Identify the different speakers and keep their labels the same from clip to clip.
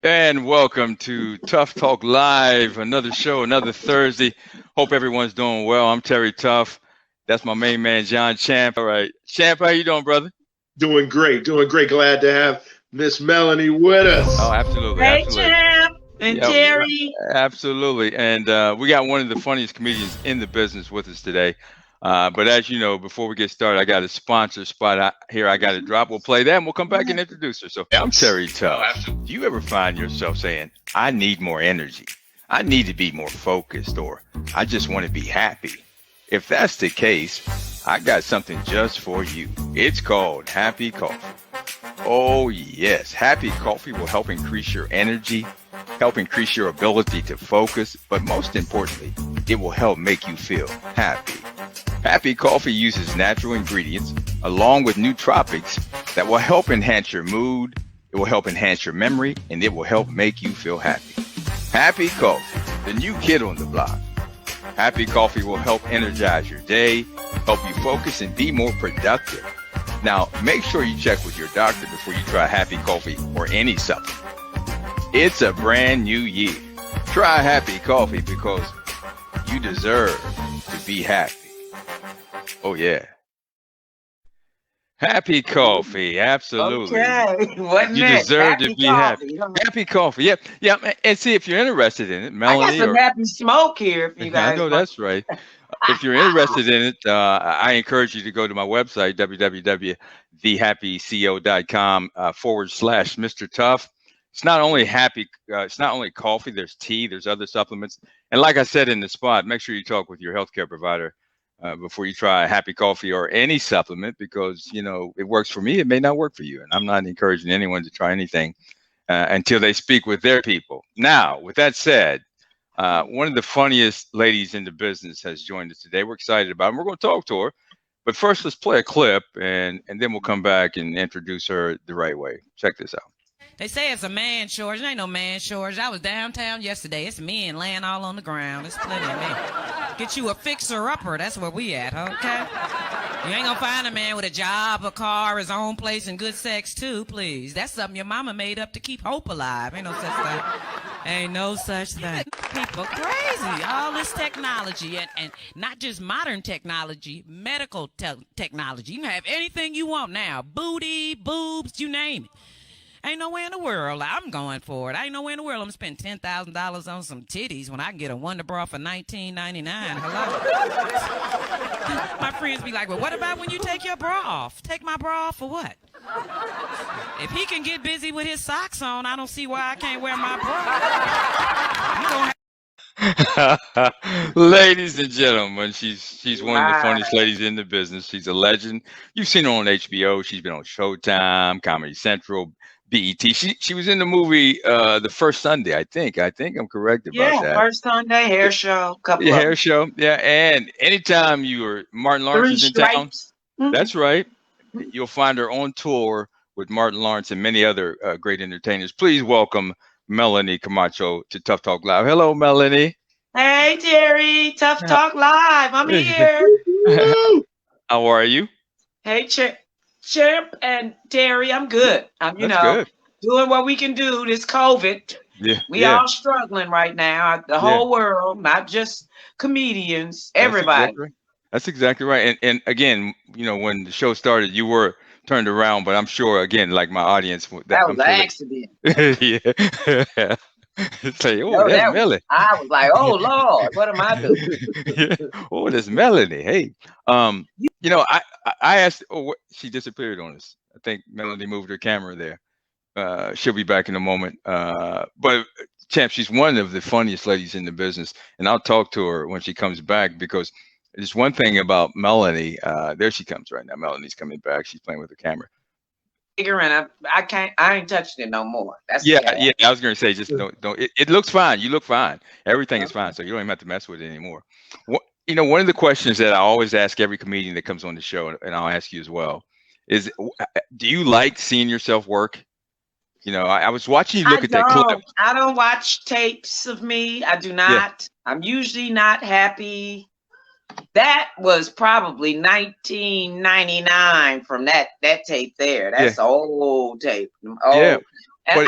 Speaker 1: And welcome to Tough Talk Live, another show, another Thursday. Hope everyone's doing well. I'm Terry Tough. That's my main man, John Champ. All right. Champ, how you doing, brother?
Speaker 2: Doing great, doing great. Glad to have Miss Melanie with
Speaker 1: Oh,
Speaker 2: us.
Speaker 1: absolutely,
Speaker 3: Hey,
Speaker 1: absolutely.
Speaker 3: Champ and
Speaker 1: Yeah,
Speaker 3: Terry.
Speaker 1: absolutely. And we got one of the funniest comedians in the business with us today. But as you know, before we get started, I got a sponsor spot here I got to drop. We'll play that and we'll come back and introduce her. So I'm Terry Tough. Do you ever find yourself saying, I need more energy? I need to be more focused, or I just want to be happy? If that's the case, I got something just for you. It's called Happy Coffee. Oh, yes. Happy Coffee will help increase your energy, help increase your ability to focus, but most importantly, it will help make you feel happy. Happy Coffee uses natural ingredients along with nootropics that will help enhance your mood, it will help enhance your memory, and it will help make you feel happy. Happy Coffee, the new kid on the block. Happy Coffee will help energize your day, help you focus, and be more productive. Now, make sure you check with your doctor before you try Happy Coffee or any supplement. It's a brand new year. Try Happy Coffee because you deserve to be happy. Oh, yeah. Happy Coffee, absolutely.
Speaker 3: Okay, what
Speaker 1: You
Speaker 3: next?
Speaker 1: deserve to
Speaker 3: Happy
Speaker 1: be happy.
Speaker 3: coffee. Huh?
Speaker 1: Happy Coffee, yeah. Yeah, and see if you're interested in it,
Speaker 3: I got
Speaker 1: Melanie,
Speaker 3: some
Speaker 1: or
Speaker 3: happy smoke here if you
Speaker 1: I
Speaker 3: guys
Speaker 1: know
Speaker 3: want.
Speaker 1: that's right. If you're interested in it, I encourage you to go to my website, www.thehappyco.com / Mr. Tough. It's not only it's not only coffee, there's tea, there's other supplements. And like I said in the spot, make sure you talk with your healthcare provider before you try Happy Coffee or any supplement, because, you know, it works for me, it may not work for you. And I'm not encouraging anyone to try anything until they speak with their people. Now, with that said, one of the funniest ladies in the business has joined us today. We're excited about it. We're going to talk to her. But first, let's play a clip, and then we'll come back and introduce her the right way. Check this out.
Speaker 4: They say it's a man shortage. There ain't no man shortage. I was downtown yesterday. It's men laying all on the ground. There's plenty of men. Get you a fixer-upper. That's where we at, okay? You ain't gonna find a man with a job, a car, his own place, and good sex, too, please. That's something your mama made up to keep hope alive. Ain't no such thing. Ain't no such thing. People crazy. All this technology, and not just modern technology, medical technology. You can have anything you want now. Booty, boobs, you name it. Ain't nowhere in the world I'm going for it. Ain't nowhere in the world I'm spending $10,000 on some titties when I can get a Wonder Bra for $19.99. Hello? My friends be like, well, what about when you take your bra off? Take my bra off for what? If he can get busy with his socks on, I don't see why I can't wear my bra.
Speaker 1: Ladies and gentlemen, she's one of the funniest ladies in the business. She's a legend. You've seen her on HBO. She's been on Showtime, Comedy Central, BET. She was in the movie The First Sunday, I think. I think I'm correct about that.
Speaker 3: First Sunday hair show, couple
Speaker 1: Yeah,
Speaker 3: of
Speaker 1: hair
Speaker 3: them.
Speaker 1: show. Yeah, and anytime Martin Lawrence
Speaker 3: 3
Speaker 1: is in town,
Speaker 3: stripes. Mhm.
Speaker 1: that's right. You'll find her on tour with Martin Lawrence and many other great entertainers. Please welcome Melanie Comarcho to Tough Talk Live. Hello, Melanie.
Speaker 3: Hey, Terry, Tough Talk Live. I'm here.
Speaker 1: How are you?
Speaker 3: Hey, Champ and Terry, I'm good. I'm,
Speaker 1: That's good.
Speaker 3: doing what we can do. This COVID,
Speaker 1: Yeah,
Speaker 3: we
Speaker 1: yeah.
Speaker 3: all struggling right now. The whole world, not just comedians,
Speaker 1: That's
Speaker 3: everybody.
Speaker 1: exactly right. That's exactly right. And again, you know, when the show started, you were turned around, but I'm sure, again, like my audience,
Speaker 3: That
Speaker 1: I'm
Speaker 3: was
Speaker 1: sure
Speaker 3: an accident.
Speaker 1: yeah. Say, oh,
Speaker 3: No,
Speaker 1: that's Melanie.
Speaker 3: I was like, oh Lord, what am I doing?
Speaker 1: Yeah. Oh, that's Melanie. Hey, you know, I asked. Oh, she disappeared on us. I think Melanie moved her camera there. She'll be back in a moment. But Champ, she's one of the funniest ladies in the business, and I'll talk to her when she comes back, because there's one thing about Melanie. There she comes right now. Melanie's coming back. She's playing with her camera.
Speaker 3: And I ain't touching it no more. That's
Speaker 1: Yeah,
Speaker 3: the
Speaker 1: yeah. I was gonna say, just don't. It looks fine. You look fine. Everything is fine, so you don't even have to mess with it anymore. You know, one of the questions that I always ask every comedian that comes on the show, and I'll ask you as well, is, do you like seeing yourself work? You know, I was watching you look at that clip.
Speaker 3: I don't watch tapes of me. I do
Speaker 1: Yeah,
Speaker 3: not. I'm usually not happy. That was probably 1999 from that tape there.
Speaker 1: yeah,
Speaker 3: That's the old tape.
Speaker 1: yeah.
Speaker 3: Oh, And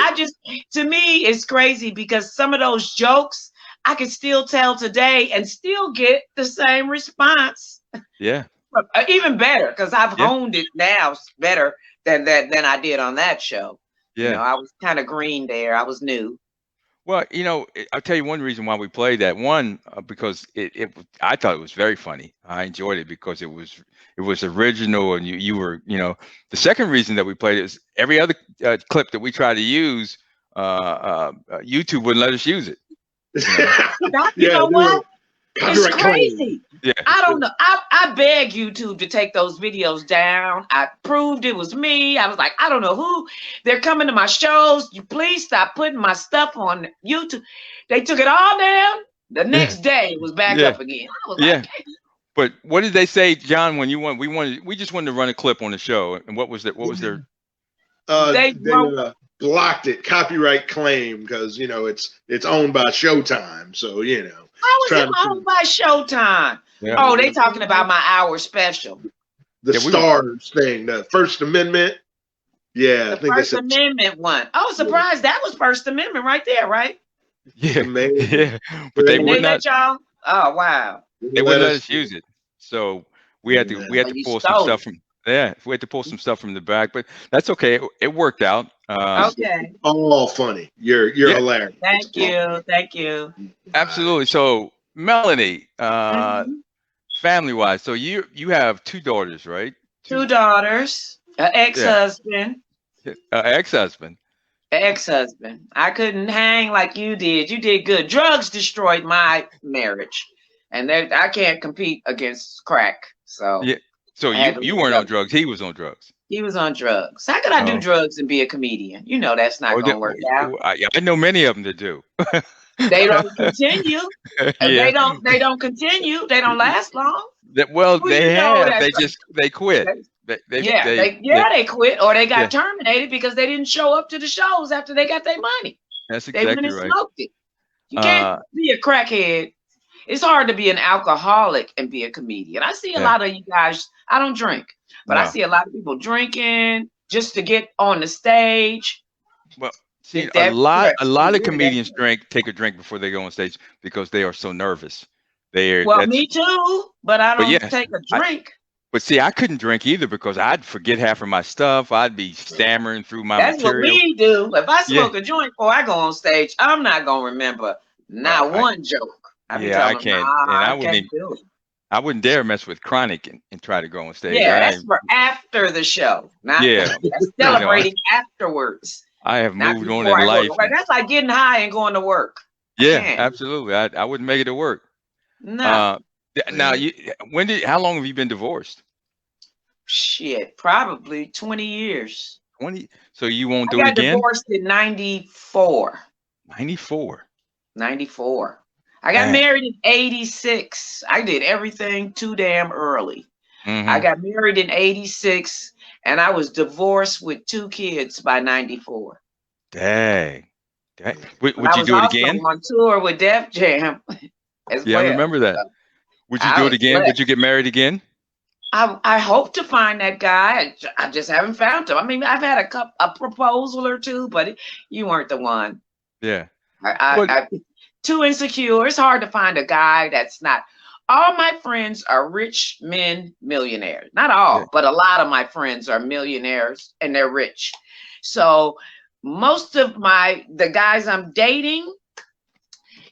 Speaker 3: to me, it's crazy because some of those jokes I can still tell today and still get the same response.
Speaker 1: Yeah.
Speaker 3: Even better because I've
Speaker 1: Yeah.
Speaker 3: honed it now better than I did on that show.
Speaker 1: Yeah.
Speaker 3: You know, I was kind of green there. I was new.
Speaker 1: Well, I'll tell you one reason why we played that. One, because I thought it was very funny. I enjoyed it because it was original, and you were, The second reason that we played it is every other clip that we try to use, YouTube wouldn't let us use it.
Speaker 3: You know what? It's crazy.
Speaker 2: Claim.
Speaker 1: Yeah.
Speaker 3: I don't know. I begged YouTube to take those videos down. I proved it was me. I was like, I don't know who. They're coming to my shows. You please stop putting my stuff on YouTube. They took it all down. The next day it was back up again. I was like,
Speaker 1: but what did they say, John, when you we just wanted to run a clip on the show, and what was their
Speaker 2: they blocked it, copyright claim, because it's owned by Showtime. So
Speaker 3: how is it owned by Showtime?
Speaker 1: Yeah.
Speaker 3: Oh, they talking about my hour special.
Speaker 2: The Stars thing, the First Amendment. Yeah,
Speaker 3: The
Speaker 2: I think
Speaker 3: First
Speaker 2: that's
Speaker 3: Amendment one. Oh, surprise! That was First Amendment right there, right?
Speaker 1: Yeah.
Speaker 2: amazing.
Speaker 1: Yeah. But they would not.
Speaker 3: Let y'all. Oh wow.
Speaker 1: They wouldn't let us use it. So we had to
Speaker 3: You
Speaker 1: pull some
Speaker 3: stole
Speaker 1: stuff from. Yeah, we had to pull some stuff from the back, but that's okay. It worked out.
Speaker 3: Okay.
Speaker 2: All funny. You're hilarious.
Speaker 3: Thank you.
Speaker 1: Absolutely. So Melanie, family-wise, so you have two daughters, right?
Speaker 3: Two daughters, an ex-husband.
Speaker 1: Ex-husband.
Speaker 3: Ex-husband. I couldn't hang like you did. You did good. Drugs destroyed my marriage, and I can't compete against crack. So
Speaker 1: yeah. So you weren't on drugs. He was on drugs.
Speaker 3: He was on drugs. How could I do drugs and be a comedian? You know that's not going to work out.
Speaker 1: I know many of them that do.
Speaker 3: They don't continue. They don't continue. They don't last long.
Speaker 1: They quit.
Speaker 3: They quit, or they got terminated because they didn't show up to the shows after they got their money.
Speaker 1: That's
Speaker 3: They went
Speaker 1: exactly
Speaker 3: and
Speaker 1: right.
Speaker 3: smoked it. You can't be a crackhead. It's hard to be an alcoholic and be a comedian. I see a lot of you guys. I don't drink, but I see a lot of people drinking just to get on the stage.
Speaker 1: Well, see, a lot of comedians take a drink before they go on stage because they are so nervous.
Speaker 3: Me too, but I don't take a drink.
Speaker 1: But see, I couldn't drink either because I'd forget half of my stuff. I'd be stammering through my material.
Speaker 3: That's what we do. If I smoke a joint before I go on stage, I'm not gonna remember one joke.
Speaker 1: I can't. I wouldn't dare mess with chronic and try to go on stage.
Speaker 3: Yeah, that's for after the show. That's celebrating afterwards.
Speaker 1: I have moved on in life.
Speaker 3: That's like getting high and going to work.
Speaker 1: Yeah, absolutely. I wouldn't make it to work.
Speaker 3: No.
Speaker 1: Now, how long have you been divorced?
Speaker 3: Shit, probably 20 years.
Speaker 1: 20. So you won't do it again?
Speaker 3: I got divorced in 94. 94. I got married in 86. I did everything too damn early. I got married in 86, and I was divorced with 2 kids by 94.
Speaker 1: Dang. Would you do it again?
Speaker 3: On tour with Def Jam.
Speaker 1: I remember that. Would you do it again? Would you get married again?
Speaker 3: I hope to find that guy. I just haven't found him. I mean, I've had a proposal or two, but you weren't the one.
Speaker 1: Yeah.
Speaker 3: I too insecure. It's hard to find a guy that's not. All my friends are rich men, millionaires. Not all, but a lot of my friends are millionaires and they're rich. So most of the guys I'm dating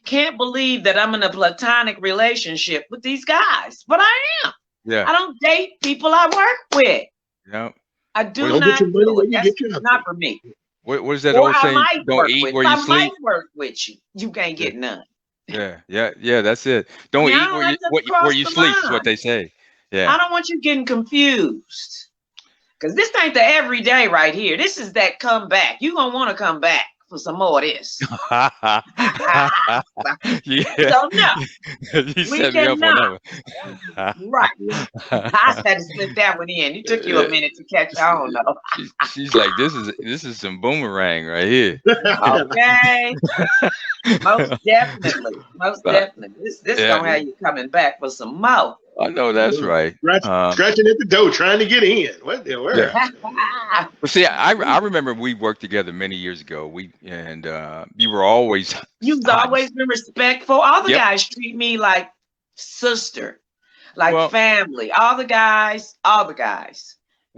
Speaker 3: can't believe that I'm in a platonic relationship with these guys, but I am.
Speaker 1: Yeah.
Speaker 3: I don't date people I work with.
Speaker 1: No.
Speaker 3: I do not do it. That's not for me.
Speaker 1: What is that old saying? Don't eat where you sleep.
Speaker 3: I might work with you. You can't get none.
Speaker 1: Yeah. That's it. Don't eat where you sleep is what they say. Yeah.
Speaker 3: I don't want you getting confused. Because this ain't the everyday right here. This is that comeback. You're going to want to come back for some more of this.
Speaker 1: Yeah.
Speaker 3: So no.
Speaker 1: You set me up on
Speaker 3: that one. Right. I had to slip that one in. It took you a minute to catch on though.
Speaker 1: She's like, this is some boomerang right here.
Speaker 3: Okay. Most definitely. This gonna have you coming back for some more.
Speaker 1: I know that's right.
Speaker 2: Scratching at the door, trying to get in. What the word?
Speaker 1: Yeah. Well, see, I remember we worked together many years ago. You were always
Speaker 3: You've always been respectful. All the guys treat me like sister, like family. All the guys.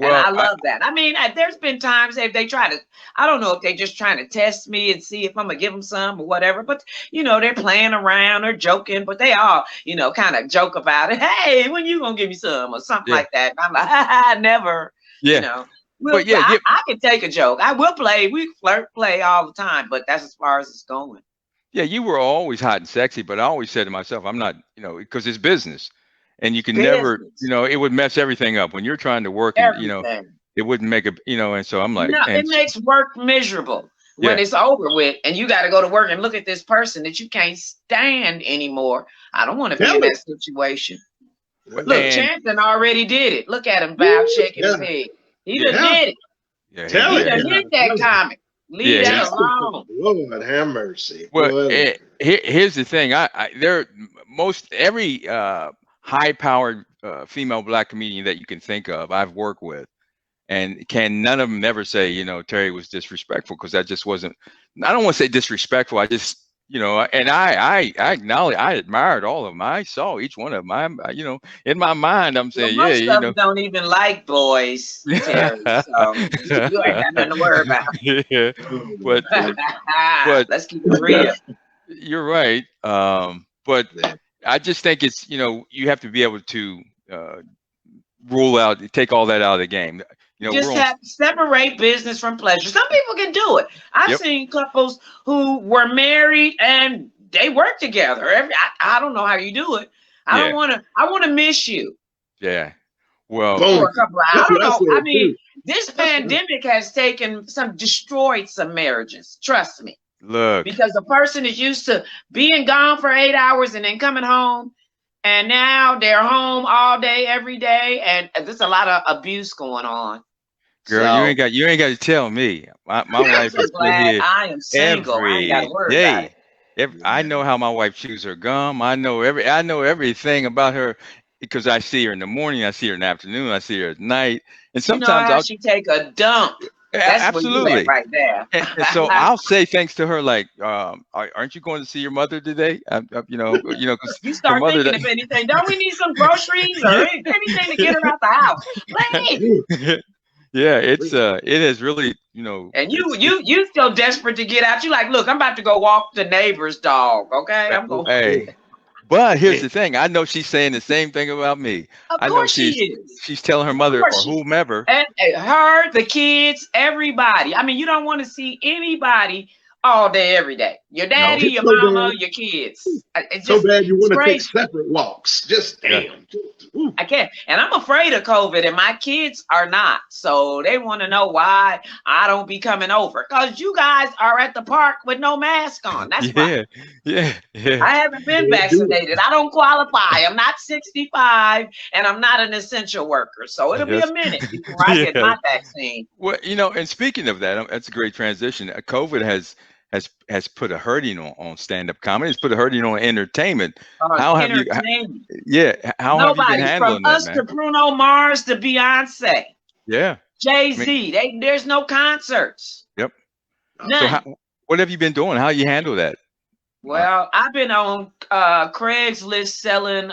Speaker 3: And I love that. I mean, there's been times if they try to, I don't know if they just trying to test me and see if I'm gonna give them some or whatever. But they're playing around or joking. But they all, kind of joke about it. Hey, when you gonna give me some or something like that? And I'm like, never.
Speaker 1: Yeah.
Speaker 3: I can take a joke. I will play. We play all the time. But that's as far as it's going.
Speaker 1: Yeah, you were always hot and sexy. But I always said to myself, I'm not, because it's business. And you can never, it would mess everything up when you're trying to work and, it wouldn't make and so I'm like,
Speaker 3: no, it makes work miserable when it's over with and you got to go to work and look at this person that you can't stand anymore. I don't want to be in that situation. Look, Chanton already did it. Look at him, Val shaking his head. He done did it.
Speaker 1: Yeah,
Speaker 3: he done hit that comic. Leave that alone.
Speaker 2: Lord have mercy.
Speaker 1: Well, here's the thing. Every high-powered female black comedian that you can think of, I've worked with, and none of them ever say, Terry was disrespectful, because that just wasn't. I don't want to say disrespectful. I just, and I acknowledge, I admired all of them. I saw each one of them. In my mind, I'm saying,
Speaker 3: most of them don't even like boys, Terry, so you ain't got nothing to worry about.
Speaker 1: Yeah, but
Speaker 3: let's keep it real.
Speaker 1: You're right, but. I just think it's, you have to be able to take all that out of the game.
Speaker 3: Separate business from pleasure. Some people can do it. I've seen couples who were married and they work together. I don't know how you do it. I want to miss you.
Speaker 1: Yeah. Well,
Speaker 3: for a couple of hours. I don't know. I mean, this pandemic has destroyed some marriages. Trust me.
Speaker 1: Look,
Speaker 3: because a person is used to being gone for 8 hours and then coming home, and now they're home all day, every day, and there's a lot of abuse going on.
Speaker 1: Girl, so, you ain't got to tell me. My wife is here.
Speaker 3: I am single. I ain't got to worry about it.
Speaker 1: I know how my wife chews her gum. I know everything about her, because I see her in the morning, I see her in the afternoon, I see her at night, and sometimes
Speaker 3: she take a dump. That's
Speaker 1: absolutely
Speaker 3: right there.
Speaker 1: and so I'll say things to her like, "Aren't you going to see your mother today?"
Speaker 3: You start thinking, if anything, don't we need some groceries or anything to get her out the house? Please.
Speaker 1: Yeah, it is really,
Speaker 3: And you still desperate to get out. You like, look, I'm about to go walk the neighbor's dog. Okay, I'm going.
Speaker 1: Hey. But here's the thing. I know she's saying the same thing about me.
Speaker 3: Of course she is.
Speaker 1: She's telling her mother or whomever.
Speaker 3: And her, the kids, everybody. I mean, you don't want to see anybody all day, every day. Your daddy, your mama, your kids. It's
Speaker 2: so bad you want to take separate walks. Just damn.
Speaker 3: I can't. And I'm afraid of COVID, and my kids are not. So they want to know why I don't be coming over. Because you guys are at the park with no mask on. That's why.
Speaker 1: Yeah.
Speaker 3: I haven't been vaccinated. I don't qualify. I'm not 65, and I'm not an essential worker. So it'll be a minute before I get my vaccine.
Speaker 1: Well, and speaking of that, that's a great transition. COVID has put a hurting on stand-up comedy. It's put a hurting on entertainment. How have you? How have you been handling that, man?
Speaker 3: From us to Bruno Mars to Beyonce.
Speaker 1: Yeah.
Speaker 3: Jay-Z. There's no concerts.
Speaker 1: Yep.
Speaker 3: None.
Speaker 1: So what have you been doing? How you handle that?
Speaker 3: Well, I've been on Craigslist selling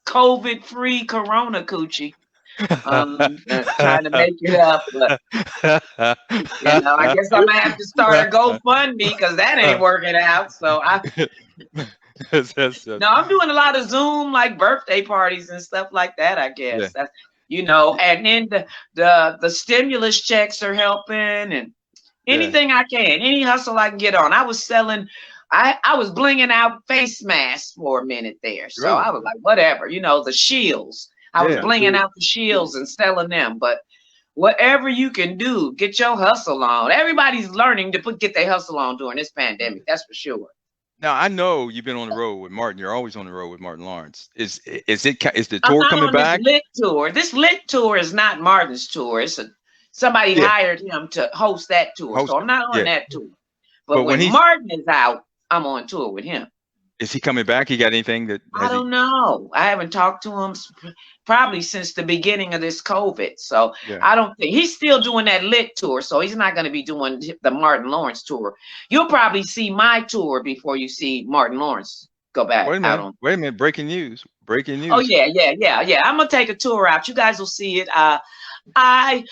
Speaker 3: COVID-free Corona coochie. Trying to make it up, but I guess I'm gonna have to start a GoFundMe because that ain't working out. So no, I'm doing a lot of Zoom, like birthday parties and stuff like that. I guess that's, and then the stimulus checks are helping, and anything I can, any hustle I can get on. I was selling. I was blinging out face masks for a minute there, so I was like, whatever, the shields. I was blinging out the shields and selling them, but whatever you can do, get your hustle on. Everybody's learning to get their hustle on during this pandemic. That's for sure.
Speaker 1: Now I know you've been on the road with Martin. You're always on the road with Martin Lawrence. Is the tour coming back?
Speaker 3: This lit tour. This lit tour is not Martin's tour. It's somebody hired him to host that tour. So I'm not on that tour. But when Martin is out, I'm on tour with him.
Speaker 1: Is he coming back? He got anything that
Speaker 3: I don't know. I haven't talked to him probably since the beginning of this COVID. So
Speaker 1: Yeah.
Speaker 3: I don't think he's still doing that lit tour. So he's not going to be doing the Martin Lawrence tour. You'll probably see my tour before you see Martin Lawrence go back
Speaker 1: Wait a
Speaker 3: out
Speaker 1: minute.
Speaker 3: on.
Speaker 1: Wait a minute. Breaking news. Breaking news.
Speaker 3: Oh yeah. I'm gonna take a tour out. You guys will see it. I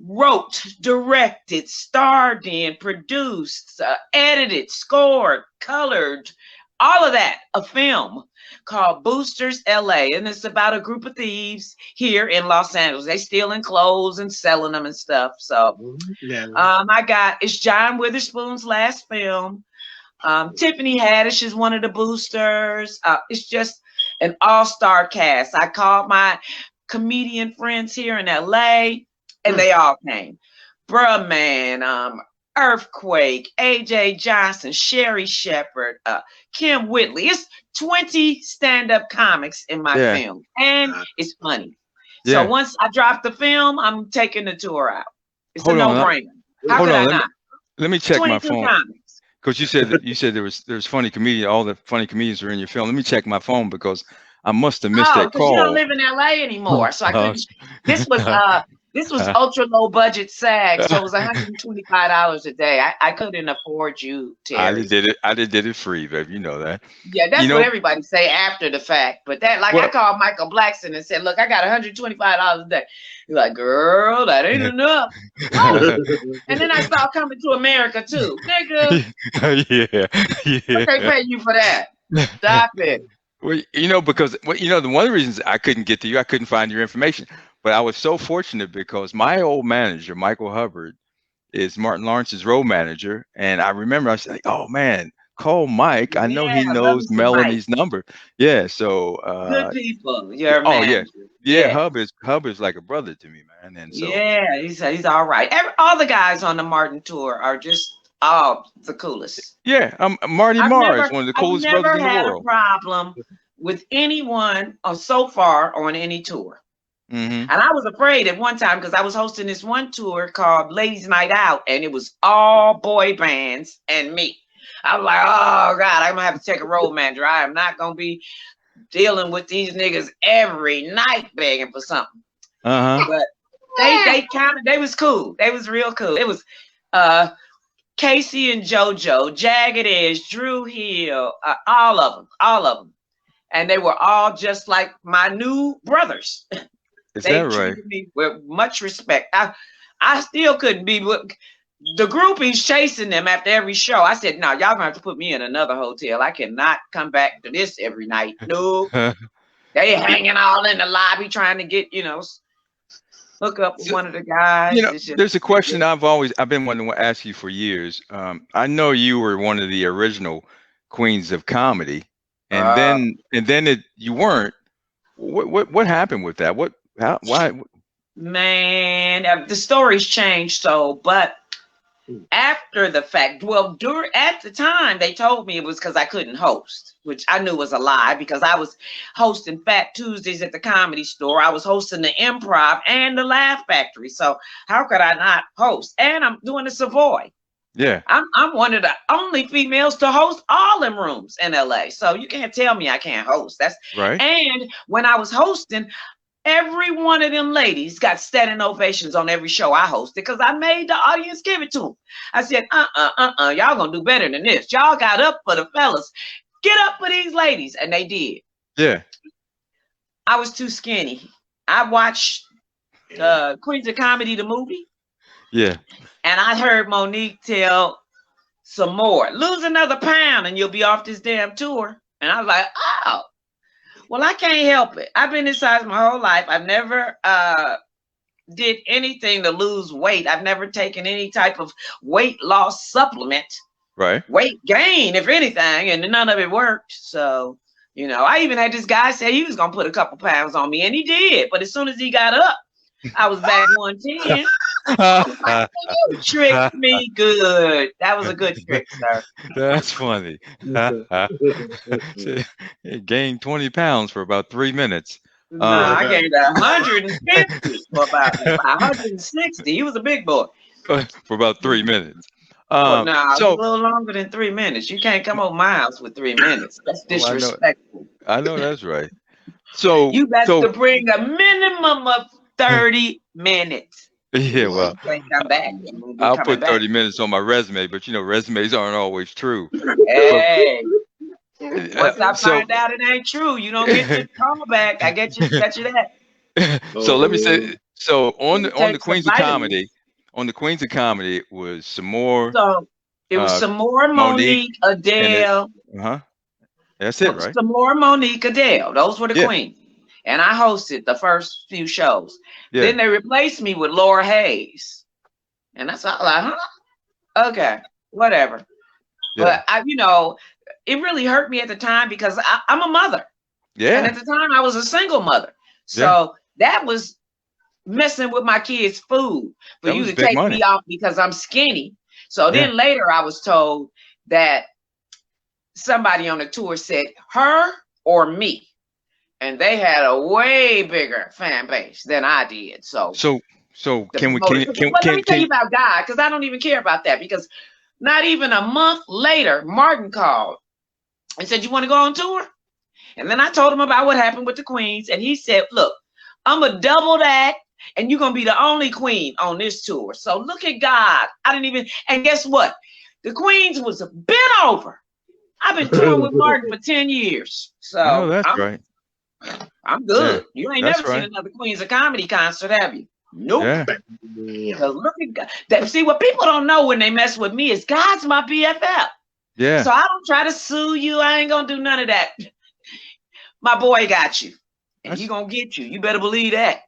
Speaker 3: wrote, directed, starred in, produced, edited, scored, colored, all of that, a film called Boosters LA. And it's about a group of thieves here in Los Angeles. They stealing clothes and selling them and stuff. So it's John Witherspoon's last film. Tiffany Haddish is one of the boosters. It's just an all-star cast. I called my comedian friends here in LA and they all came. Bruh Man, Earthquake, AJ Johnson, Sherry Shepherd, Kim Whitley. It's 20 stand-up comics in my film, and it's funny. So once I drop the film, I'm taking the tour out. It's a no-brainer. How could I not?
Speaker 1: Let me check my
Speaker 3: 22
Speaker 1: phone.
Speaker 3: comics.
Speaker 1: Because you said there's funny comedian. All the funny comedians are in your film. Let me check my phone because I must have missed that call.
Speaker 3: You don't live in LA anymore, so I couldn't. This was ultra low budget SAG, so it was $125 a day. I couldn't afford you, Terry.
Speaker 1: I did it free, baby. You know that.
Speaker 3: Yeah, that's what everybody say after the fact. But that, I called Michael Blackson and said, "Look, I got $125 a day." He's like, "Girl, that ain't enough." And then I started coming to America too, nigga.
Speaker 1: Yeah.
Speaker 3: I can't pay you for that. Stop it.
Speaker 1: Well, because one of the reasons I couldn't get to you, I couldn't find your information. But I was so fortunate because my old manager, Michael Hubbard, is Martin Lawrence's road manager. And I remember I said, "Oh man, call Mike. I know he knows Melanie's number." Yeah. So
Speaker 3: good people. Yeah.
Speaker 1: Hub is like a brother to me, man. And so
Speaker 3: he's all right. All the guys on the Martin tour are just the coolest.
Speaker 1: Yeah. Marty Marr is one of the coolest brothers in the world.
Speaker 3: I've never had a problem with anyone so far on any tour.
Speaker 1: Mm-hmm.
Speaker 3: And I was afraid at one time because I was hosting this one tour called Ladies Night Out, and it was all boy bands and me. I was like, oh God, I'm gonna have to take a road manager. I am not gonna be dealing with these niggas every night begging for something. But they was cool. They was real cool. It was Casey and JoJo, Jagged Edge, Drew Hill, all of them. And they were all just like my new brothers.
Speaker 1: Is
Speaker 3: they
Speaker 1: that right?
Speaker 3: treated me with much respect. I still couldn't be with the groupies chasing them after every show. I said, "No, y'all gonna have to put me in another hotel. I cannot come back to this every night." No, they hanging all in the lobby trying to get hook up with one of the guys.
Speaker 1: There's a question I've been wanting to ask you for years. I know you were one of the original queens of comedy, and then you weren't. What happened with that? Why?
Speaker 3: Man, the story's changed. But after the fact, at the time they told me it was because I couldn't host, which I knew was a lie because I was hosting Fat Tuesdays at the Comedy Store. I was hosting the Improv and the Laugh Factory. So how could I not host? And I'm doing the Savoy.
Speaker 1: Yeah.
Speaker 3: I'm one of the only females to host all them rooms in LA. So you can't tell me I can't host. That's
Speaker 1: right.
Speaker 3: And when I was hosting, every one of them ladies got standing ovations on every show I hosted because I made the audience give it to them. I said, y'all gonna do better than this. Y'all got up for the fellas. Get up for these ladies. And they did.
Speaker 1: Yeah.
Speaker 3: I was too skinny. I watched Queens of Comedy, the movie.
Speaker 1: Yeah.
Speaker 3: And I heard Monique tell some more, lose another pound and you'll be off this damn tour. And I was like, oh, well, I can't help it. I've been this size my whole life. I've never did anything to lose weight. I've never taken any type of weight loss supplement.
Speaker 1: Right.
Speaker 3: Weight gain, if anything, and none of it worked. So, I even had this guy say he was going to put a couple pounds on me, and he did. But as soon as he got up, I was back 110. You tricked me good. That was a good trick, sir.
Speaker 1: That's funny. Gained 20 pounds for about 3 minutes.
Speaker 3: No, I gained 150 for about 160. He was a big boy.
Speaker 1: For about 3 minutes.
Speaker 3: Well, no, it's a
Speaker 1: So
Speaker 3: little longer than 3 minutes. You can't come over my house with 3 minutes. That's
Speaker 1: oh,
Speaker 3: disrespectful.
Speaker 1: I know that's right. So
Speaker 3: You got
Speaker 1: so
Speaker 3: to bring a minimum of 30 minutes.
Speaker 1: yeah, well,
Speaker 3: You ain't come back. And we'll be
Speaker 1: I'll
Speaker 3: coming
Speaker 1: put
Speaker 3: back.
Speaker 1: 30 minutes on my resume, but resumes aren't always true. But
Speaker 3: Hey, once I
Speaker 1: so
Speaker 3: find out it ain't true, you don't get your call back. I get you that.
Speaker 1: so let me say so on
Speaker 3: You
Speaker 1: the
Speaker 3: take some
Speaker 1: Queens of Comedy,
Speaker 3: vitamins.
Speaker 1: on the Queens of Comedy it was some more
Speaker 3: So it was some more
Speaker 1: Monique
Speaker 3: Monique,
Speaker 1: and it
Speaker 3: Adele,
Speaker 1: that's it, right?
Speaker 3: some more Monique, Adele. Those were the
Speaker 1: Yeah,
Speaker 3: queens. And I hosted the first few shows.
Speaker 1: yeah,
Speaker 3: Then they replaced me with Laura Hayes. And that's all like, huh? Okay, whatever.
Speaker 1: yeah,
Speaker 3: But it really hurt me at the time because I'm a mother. And at
Speaker 1: yeah,
Speaker 3: the time I was a single mother.
Speaker 1: yeah.
Speaker 3: So that was messing with my kids' food for
Speaker 1: That
Speaker 3: you
Speaker 1: was
Speaker 3: to
Speaker 1: big
Speaker 3: take
Speaker 1: money.
Speaker 3: me off because I'm skinny. So
Speaker 1: Yeah.
Speaker 3: then later I was told that somebody on the tour said her or me. And they had a way bigger fan base than I did. So
Speaker 1: So
Speaker 3: the
Speaker 1: can we
Speaker 3: promoter, well, let me tell you
Speaker 1: can
Speaker 3: about God, because I don't even care about that. Because not even a month later, Martin called and said, "You want to go on tour?" And then I told him about what happened with the Queens, and he said, "Look, I'm gonna double that, and you're gonna be the only queen on this tour." So look at God. I didn't even, and guess what? The Queens was bent over. I've been touring with Martin for 10 years,
Speaker 1: I know
Speaker 3: so
Speaker 1: that's right.
Speaker 3: I'm
Speaker 1: Yeah,
Speaker 3: good. You ain't
Speaker 1: that's
Speaker 3: never seen
Speaker 1: right.
Speaker 3: another Queens of Comedy concert, have you? Nope.
Speaker 1: Yeah,
Speaker 3: Because look at God. See, what people don't know when they mess with me is God's my BFF.
Speaker 1: yeah.
Speaker 3: So I don't try to sue you. I ain't gonna do none of that. My boy got you, and he
Speaker 1: That's
Speaker 3: gonna get you. You better believe that.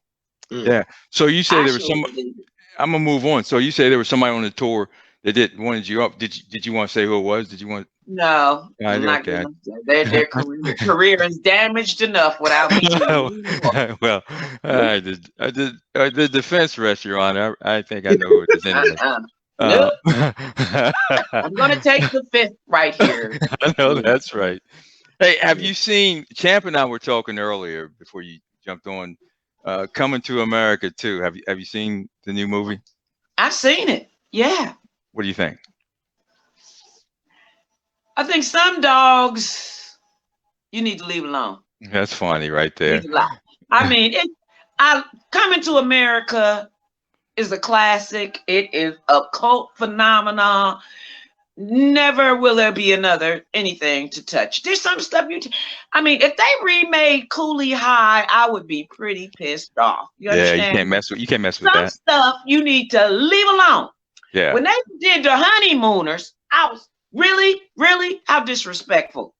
Speaker 1: yeah. So you say
Speaker 3: I
Speaker 1: there was
Speaker 3: sure
Speaker 1: some.
Speaker 3: believe it.
Speaker 1: I'm gonna move on. So you say there was somebody on the tour that wanted you up. Did you want to say who it was? Did you want?
Speaker 3: No, I'm not
Speaker 1: Okay.
Speaker 3: gonna. Their career is damaged enough without me doing any more.
Speaker 1: Well, the defense rests, Your Honor. I think I know who it is anyway.
Speaker 3: Nope.
Speaker 1: Uh,
Speaker 3: I'm gonna take the fifth right here.
Speaker 1: I know that's right. Hey, have you seen Champ and I were talking earlier before you jumped on Coming to America too? Have you seen the new movie?
Speaker 3: I've seen it. Yeah.
Speaker 1: What do you think?
Speaker 3: I think some dogs you need to leave alone.
Speaker 1: That's funny right there.
Speaker 3: Leave it alone. I mean, Coming to America is a classic. It is a cult phenomenon. Never will there be anything to touch. There's some stuff I mean, if they remade Cooley High, I would be pretty pissed off. You understand?
Speaker 1: Yeah, you can't mess with
Speaker 3: Some
Speaker 1: that.
Speaker 3: stuff you need to leave alone.
Speaker 1: Yeah.
Speaker 3: When they did the Honeymooners, I was really how disrespectful.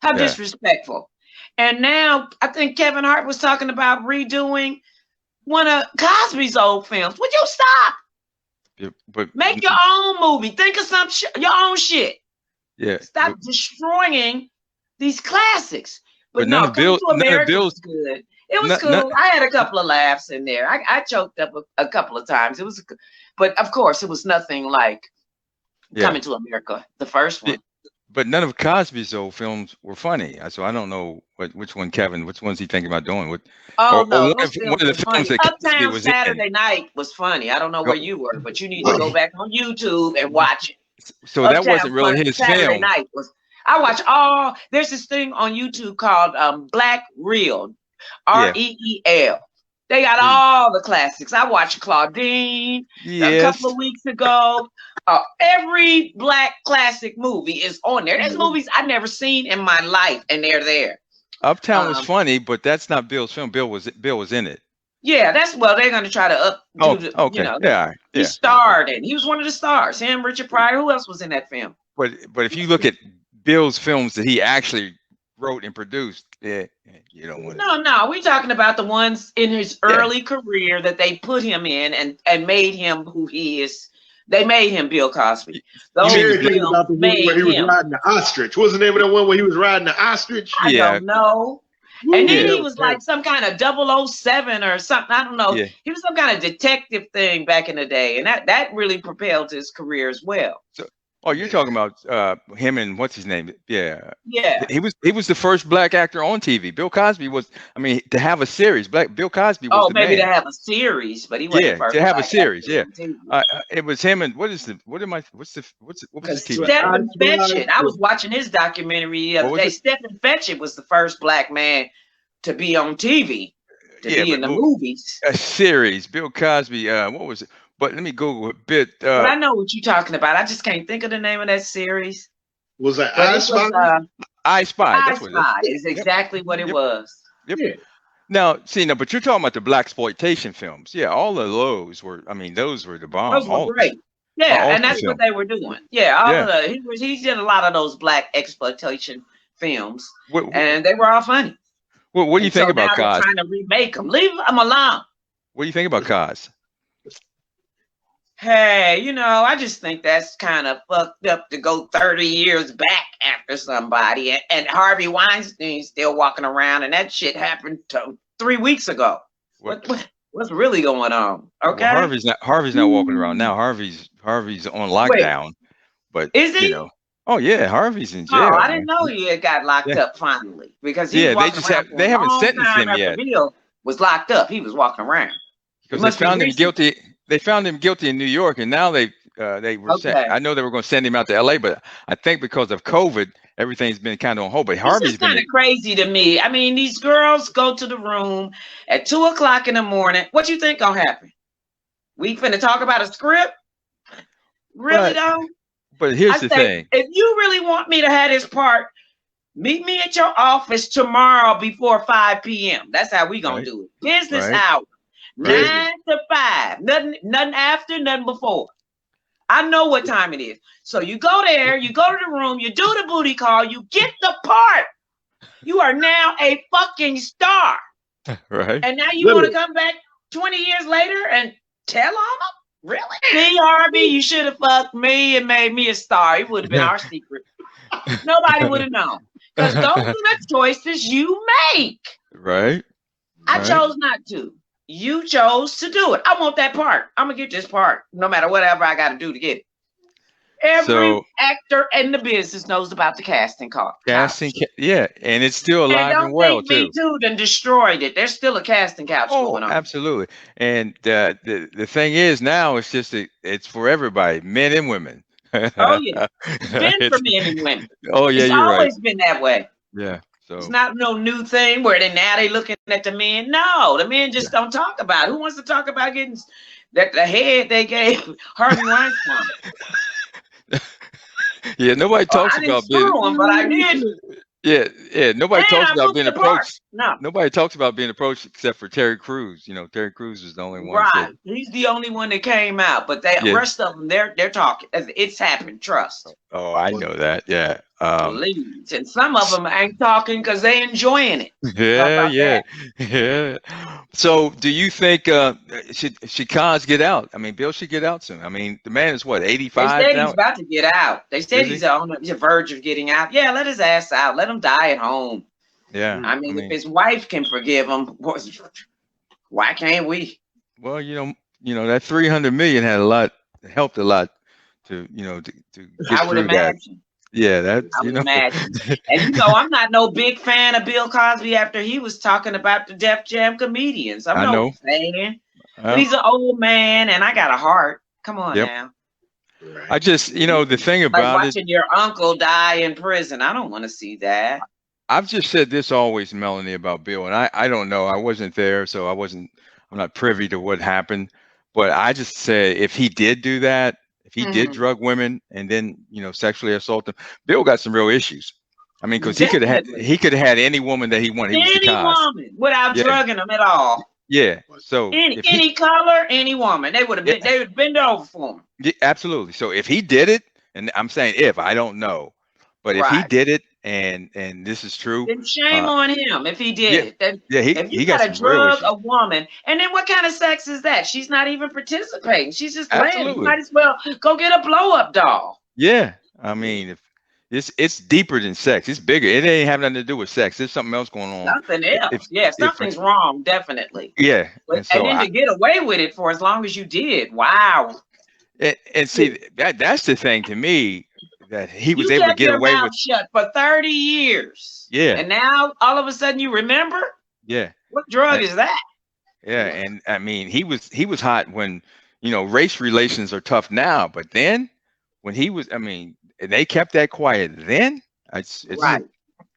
Speaker 3: How
Speaker 1: Yeah.
Speaker 3: disrespectful. And now I think Kevin Hart was talking about redoing one of Cosby's old films. Would you stop?
Speaker 1: Yeah, but
Speaker 3: Make your own movie. Think of your own shit.
Speaker 1: yeah.
Speaker 3: Stop destroying these classics. But
Speaker 1: none
Speaker 3: no,
Speaker 1: of
Speaker 3: Coming to America
Speaker 1: Bill's
Speaker 3: was good. It was cool. I had a couple of laughs in there. I choked up a couple of times. But of course, it was nothing like Coming to America, the first one.
Speaker 1: But none of Cosby's old films were funny. So I don't know which one's he thinking about doing? One of the films that Cosby
Speaker 3: Uptown
Speaker 1: was
Speaker 3: Saturday Night was funny. I don't know where you were, but you need to go back on YouTube and watch it.
Speaker 1: So that wasn't really his
Speaker 3: Saturday
Speaker 1: film.
Speaker 3: Night I watch there's this thing on YouTube called Black Reel, REEL. They got all the classics. I watched Claudine a couple of weeks ago. Every black classic movie is on there. There's movies I've never seen in my life, and they're there.
Speaker 1: Uptown was funny, but that's not Bill's film. Bill was in it.
Speaker 3: Yeah, they're going to try to he starred in. He was one of the stars. Him, Richard Pryor. Who else was in that film?
Speaker 1: But if you look at Bill's films that he actually wrote and produced, you don't want.
Speaker 3: No, we're talking about the ones in his early career that they put him in and made him who he is. They made him Bill Cosby.
Speaker 2: Those films about the one where he was riding the ostrich. What's the name of that one where he was riding the ostrich?
Speaker 3: I don't know. And then he was like some kind of 007 or something. I don't know.
Speaker 1: Yeah.
Speaker 3: He was some kind of detective thing back in the day. And that really propelled his career as well.
Speaker 1: Oh, you're talking about him and what's his name? Yeah.
Speaker 3: Yeah.
Speaker 1: He was the first black actor on TV. Bill Cosby was, I mean, to have a series. Bill Cosby was
Speaker 3: Oh,
Speaker 1: the
Speaker 3: maybe
Speaker 1: man.
Speaker 3: to have a series, but he wasn't the
Speaker 1: Yeah,
Speaker 3: first
Speaker 1: to have a
Speaker 3: black
Speaker 1: series.
Speaker 3: actor
Speaker 1: Yeah.
Speaker 3: on TV.
Speaker 1: It was him and what was the TV?
Speaker 3: Stephen Fetchit. I was watching his documentary the other day. Stephen Fetchit was the first black man to be on TV, be in the movies.
Speaker 1: A series. Bill Cosby. What was it? But let me Google a bit.
Speaker 3: But I know what you're talking about. I just can't think of the name of that series.
Speaker 2: Was that I Spy?
Speaker 1: I Spy. That's what
Speaker 3: it is. Exactly what it was.
Speaker 1: Yep. Yeah. Now, see, but you're talking about the blaxploitation films. Yeah, all of those were. I mean, those were the bomb.
Speaker 3: Those were great. Yeah, and that's what they were doing. Yeah, he did a lot of those black exploitation films, and they were all funny.
Speaker 1: What do you think about Cos?
Speaker 3: Trying to remake them. Leave them alone.
Speaker 1: What do you think about Cos?
Speaker 3: Hey, I just think that's kind of fucked up to go 30 years back after somebody. And Harvey Weinstein's still walking around, and that shit happened 3 weeks ago. What's really going on? Okay.
Speaker 1: Well, Harvey's not walking around now. Harvey's on lockdown.
Speaker 3: Wait,
Speaker 1: but
Speaker 3: is he?
Speaker 1: Oh yeah, Harvey's in jail.
Speaker 3: Oh, I didn't know he had got locked up finally because he was
Speaker 1: they haven't sentenced him yet.
Speaker 3: Bill was locked up. He was walking around
Speaker 1: because they found him guilty. They found him guilty in New York, and now they were. I know they were going to send him out to L.A., but I think because of COVID, everything's been kind of on hold. But Harvey's been
Speaker 3: kind of crazy to me. I mean, these girls go to the room at 2:00 in the morning. What you think gonna happen? We finna talk about a script? Really though?
Speaker 1: But here's the thing:
Speaker 3: if you really want me to have this part, meet me at your office tomorrow before 5 p.m. That's how we gonna do it. Business hour. 9 to 5, nothing after, nothing before. I know what time it is. So you go there, you go to the room, you do the booty call, you get the part. You are now a fucking star.
Speaker 1: Right.
Speaker 3: And now you want to come back 20 years later and tell on them? Really? See, Harvey, you should have fucked me and made me a star. It would have been our secret. Nobody would have known. Because those are the choices you make.
Speaker 1: Right.
Speaker 3: I chose not to. You chose to do it. I want that part. I'm gonna get this part, no matter whatever I got to do to get it. Every actor in the business knows about the casting call.
Speaker 1: Yeah, and it's still alive and well too.
Speaker 3: Me Too done destroyed it. There's still a casting couch going on.
Speaker 1: Absolutely. And the thing is now it's for everybody, men and women.
Speaker 3: Oh yeah, it's been for men and women.
Speaker 1: Oh yeah,
Speaker 3: it's
Speaker 1: you're right.
Speaker 3: It's always been that way.
Speaker 1: Yeah. So
Speaker 3: it's not no new thing where they looking at the men. No, the men just don't talk about it. Who wants to talk about getting the head they gave Harvey Weinstein?
Speaker 1: Yeah, nobody talks about being.
Speaker 3: Him, but I did.
Speaker 1: Yeah. Nobody talks about being approached.
Speaker 3: No.
Speaker 1: Nobody talks about being approached except for Terry Crews. Terry Crews is the only one.
Speaker 3: Right. He's the only one that came out, but the rest of them, they're talking. It's happened. Trust.
Speaker 1: Oh, I know that. Yeah.
Speaker 3: Please. And some of them ain't talking because they enjoying it.
Speaker 1: Yeah. So, do you think should Cos get out? I mean, Bill should get out soon. I mean, the man is what, 85
Speaker 3: They said
Speaker 1: now?
Speaker 3: he's about to get out. They said he's on the verge of getting out. Yeah, let his ass out. Let him die at home.
Speaker 1: Yeah.
Speaker 3: I mean, if his wife can forgive him, why can't we?
Speaker 1: Well, that 300 million helped a lot to get
Speaker 3: I would imagine.
Speaker 1: That. Yeah, that's
Speaker 3: imagine. And I'm not no big fan of Bill Cosby after he was talking about the Def Jam comedians. I'm no fan. But he's an old man, and I got a heart. Come on now.
Speaker 1: I just, the thing about
Speaker 3: watching your uncle die in prison. I don't want to see that.
Speaker 1: I've just said this always, Melanie, about Bill, and I don't know. I wasn't there, so I'm not privy to what happened. But I just say if he did do that, if he did drug women and then sexually assault them, Bill got some real issues. I mean, because he could have had any woman that he wanted.
Speaker 3: Any woman without drugging them at all.
Speaker 1: Yeah. So
Speaker 3: any color, any woman, they would have been. They would bend over for him.
Speaker 1: Yeah, absolutely. So if he did it, and I'm saying I don't know, but if he did it, and this is true,
Speaker 3: then shame on him if he did it. If you
Speaker 1: got
Speaker 3: to drug a woman, and then what kind of sex is that? She's not even participating. She's just laying. You might as well go get a blow-up doll.
Speaker 1: Yeah, I mean, if it's deeper than sex. It's bigger. It ain't have nothing to do with sex. There's something else going on.
Speaker 3: Something else. Something's wrong, definitely.
Speaker 1: Yeah.
Speaker 3: And then to get away with it for as long as you did, wow.
Speaker 1: And see, that's the thing to me. that he was
Speaker 3: You
Speaker 1: able to
Speaker 3: kept
Speaker 1: get
Speaker 3: your
Speaker 1: away
Speaker 3: mouth
Speaker 1: with.
Speaker 3: shut for 30 years.
Speaker 1: Yeah.
Speaker 3: And now all of a sudden you remember?
Speaker 1: Yeah.
Speaker 3: What drug
Speaker 1: And-
Speaker 3: is that?
Speaker 1: Yeah, and I mean, he was hot when, race relations are tough now, but then when he was, I mean, and they kept that quiet then. It's
Speaker 3: Right.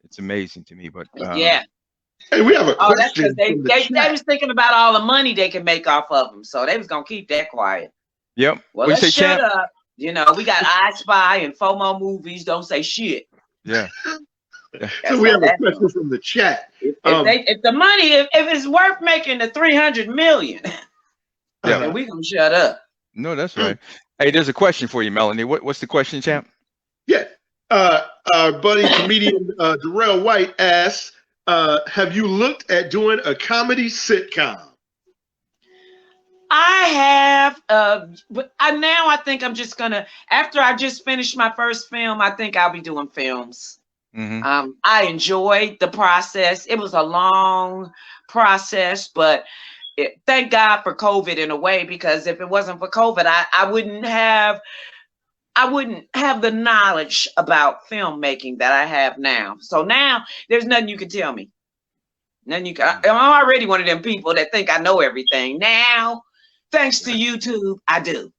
Speaker 1: it's amazing to me, but
Speaker 3: Yeah.
Speaker 2: Hey, we have a
Speaker 3: Oh, that's because
Speaker 2: question from the
Speaker 3: they
Speaker 2: chat.
Speaker 3: was thinking about all the money they can make off of them. So they was going to keep that quiet.
Speaker 1: Yep.
Speaker 3: Well,
Speaker 1: What you
Speaker 3: let's
Speaker 1: say,
Speaker 3: shut
Speaker 1: champ?
Speaker 3: up. We got I Spy and FOMO movies. Don't say shit.
Speaker 1: Yeah.
Speaker 2: So we have a question from the chat.
Speaker 3: If the money, if it's worth making the 300 million, then we gonna shut up.
Speaker 1: No, that's right. Hey, there's a question for you, Melanie. What's the question, champ?
Speaker 2: Yeah. Our buddy comedian Darrell White asks, have you looked at doing a comedy sitcom?
Speaker 3: I have, but now I think I'm just gonna, after I just finished my first film, I think I'll be doing films.
Speaker 1: Mm-hmm.
Speaker 3: I enjoyed the process. It was a long process, but thank God for COVID in a way, because if it wasn't for COVID, I wouldn't have the knowledge about filmmaking that I have now. So now there's nothing you can tell me. I'm already one of them people that think I know everything. Now, thanks to YouTube, I do.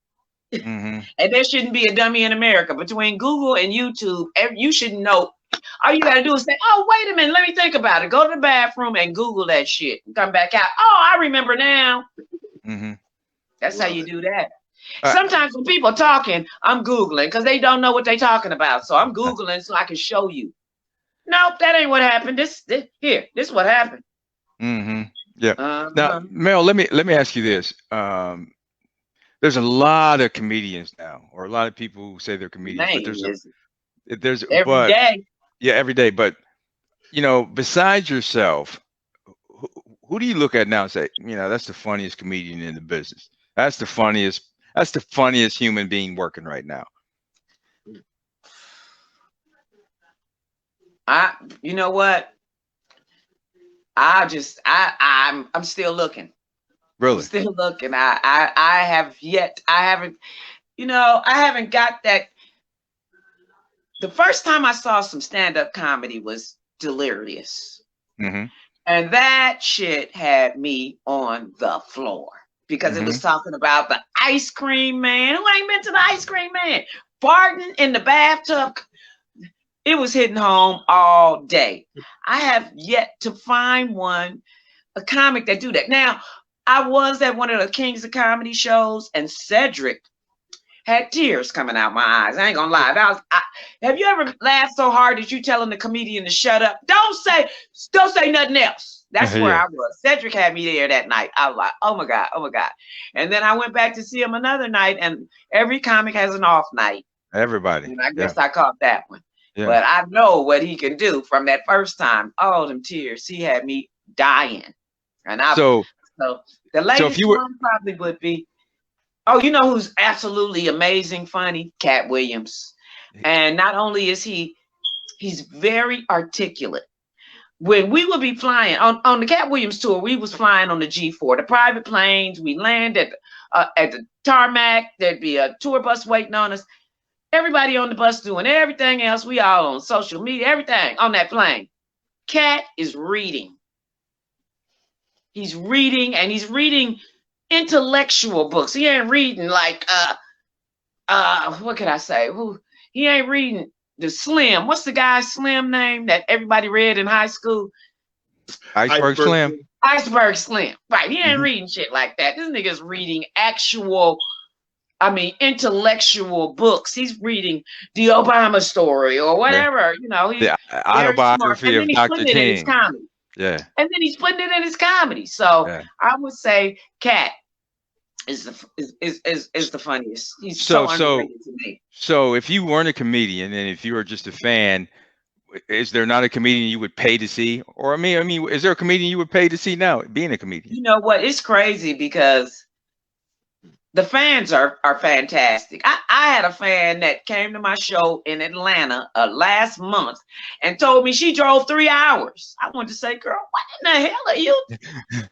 Speaker 1: Mm-hmm.
Speaker 3: And there shouldn't be a dummy in America. Between Google and YouTube, you should know. All you got to do is say, oh, wait a minute, let me think about it. Go to the bathroom and Google that shit. Come back out. Oh, I remember now.
Speaker 1: Mm-hmm.
Speaker 3: That's how you do that. Sometimes when people are talking, I'm Googling because they don't know what they're talking about. So I'm Googling so I can show you. Nope, that ain't what happened. This is what happened.
Speaker 1: Mm-hmm. Yeah. Now, Mel, let me ask you this. There's a lot of comedians now, or a lot of people who say they're comedians, but there's
Speaker 3: every day.
Speaker 1: Yeah, every day. But besides yourself, who do you look at now and say, that's the funniest comedian in the business? That's the funniest human being working right now.
Speaker 3: You know what? I'm still looking.
Speaker 1: Really?
Speaker 3: I'm still looking. I haven't got that. The first time I saw some stand-up comedy was Delirious.
Speaker 1: Mm-hmm.
Speaker 3: And that shit had me on the floor because it was talking about the ice cream man. Who ain't been to the ice cream man? Farting in the bathtub. It was hitting home all day. I have yet to find a comic that do that. Now, I was at one of the Kings of Comedy shows, and Cedric had tears coming out my eyes. I ain't gonna lie. Have you ever laughed so hard that you telling the comedian to shut up? Don't say nothing else. That's where I was. Cedric had me there that night. I was like, oh my God. And then I went back to see him another night, and every comic has an off night.
Speaker 1: Everybody.
Speaker 3: And I guess I caught that one.
Speaker 1: Yeah.
Speaker 3: But I know what he can do from that first time. All them tears. He had me dying. And so the latest one probably would be, oh, you know who's absolutely amazing funny? Cat Williams. And not only is he's very articulate. When we would be flying on the Cat Williams tour, we was flying on the G4, the private planes. We land at the tarmac. There'd be a tour bus waiting on us. Everybody on the bus doing everything else. We all on social media, everything on that plane. Cat is reading. He's reading, and he's reading intellectual books. He ain't reading like what can I say? He ain't reading the Slim. What's the guy's Slim name that everybody read in high school?
Speaker 1: Iceberg Slim.
Speaker 3: Iceberg Slim. Right. He ain't reading shit like that. This nigga's reading intellectual books. He's reading the Obama story or whatever.
Speaker 1: The autobiography of Dr. King. Yeah.
Speaker 3: And then he's putting it in his comedy. So I would say Cat is the funniest. He's so underrated to me.
Speaker 1: So if you weren't a comedian and if you were just a fan, is there not a comedian you would pay to see? Or I mean, is there a comedian you would pay to see now being a comedian?
Speaker 3: You know what? It's crazy because the fans are fantastic. I had a fan that came to my show in Atlanta last month and told me she drove 3 hours. I wanted to say, girl, what in the hell are you?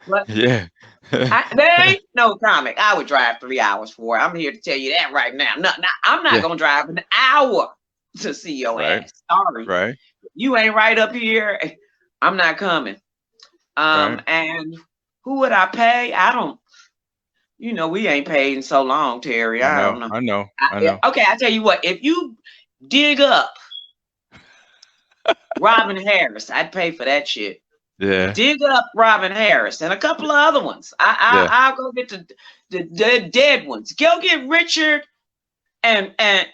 Speaker 3: But
Speaker 1: yeah.
Speaker 3: There ain't no comic I would drive 3 hours for. I'm here to tell you that right now. No, I'm not going to drive an hour to see your
Speaker 1: Right.
Speaker 3: ass. Sorry.
Speaker 1: Right.
Speaker 3: You ain't right up here. I'm not coming.
Speaker 1: Right.
Speaker 3: And who would I pay? I don't, we ain't paid in so long, Terry.
Speaker 1: I
Speaker 3: I
Speaker 1: know.
Speaker 3: don't know.
Speaker 1: I know. I know.
Speaker 3: Okay, I tell you what, if you dig up Robin Harris, I'd pay for that shit.
Speaker 1: Yeah.
Speaker 3: Dig up Robin Harris and a couple of other ones. I'll go get the dead ones. Go get Richard and they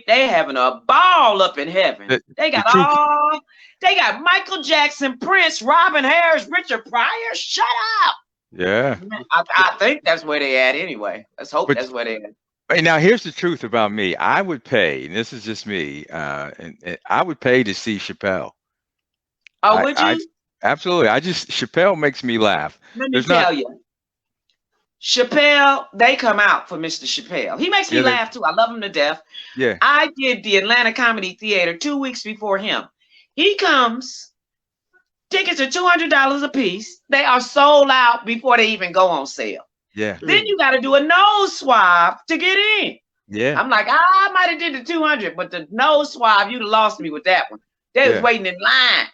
Speaker 3: having a ball up in heaven. They got Michael Jackson, Prince, Robin Harris, Richard Pryor. Shut up.
Speaker 1: Yeah.
Speaker 3: I think that's where they at anyway. Let's hope that's where they at.
Speaker 1: Hey, now here's the truth about me. I would pay, and this is just me, and I would pay to see Chappelle.
Speaker 3: Oh, would you?
Speaker 1: Absolutely. Chappelle makes me laugh.
Speaker 3: Let me tell you. Chappelle, they come out for Mr. Chappelle. He makes me laugh too. I love him to death.
Speaker 1: Yeah.
Speaker 3: I did the Atlanta Comedy Theater 2 weeks before him. He comes. Tickets are $200 a piece. They are sold out before they even go on sale.
Speaker 1: Yeah.
Speaker 3: Then you got to do a nose swab to get in.
Speaker 1: Yeah.
Speaker 3: I'm like, I might have did the 200, but the nose swab, you'd have lost me with that one. They was waiting in line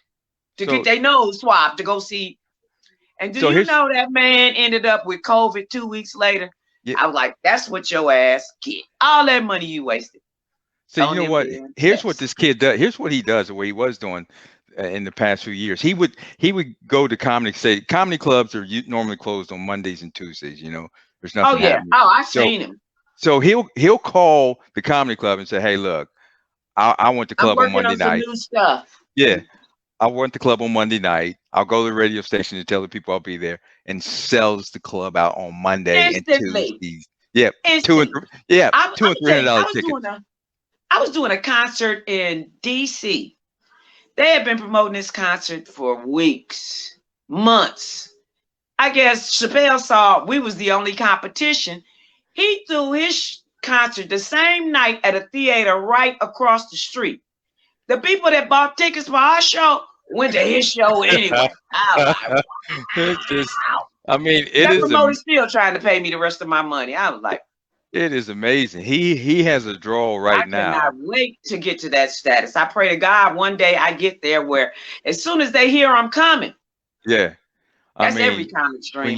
Speaker 3: to get their nose swab to go see. And do you know that man ended up with COVID 2 weeks later? Yeah. I was like, that's what your ass get. All that money you wasted.
Speaker 1: So you know what? Here's what this kid does. Here's what he does, or what he was doing in the past few years. He would go to comedy clubs are normally closed on Mondays and Tuesdays. There's nothing.
Speaker 3: Oh yeah.
Speaker 1: Happening.
Speaker 3: Oh, I've seen him.
Speaker 1: So he'll call the comedy club and say, "Hey, look, I went to club on Monday night.
Speaker 3: Some new stuff.
Speaker 1: Yeah, I went to club on Monday night. I'll go to the radio station and tell the people I'll be there, and sells the club out on Monday and Tuesdays. Yeah, $200 and $300 tickets.
Speaker 3: I was doing a concert in DC. They had been promoting this concert for weeks, months. I guess Chappelle saw we was the only competition. He threw his concert the same night at a theater right across the street. The people that bought tickets for our show went to his show anyway. That promoter's still trying to pay me the rest of my money. I was like,
Speaker 1: it is amazing. He has a draw right now.
Speaker 3: I cannot wait to get to that status. I pray to God one day I get there where as soon as they hear I'm coming.
Speaker 1: Yeah.
Speaker 3: That's every comic stream.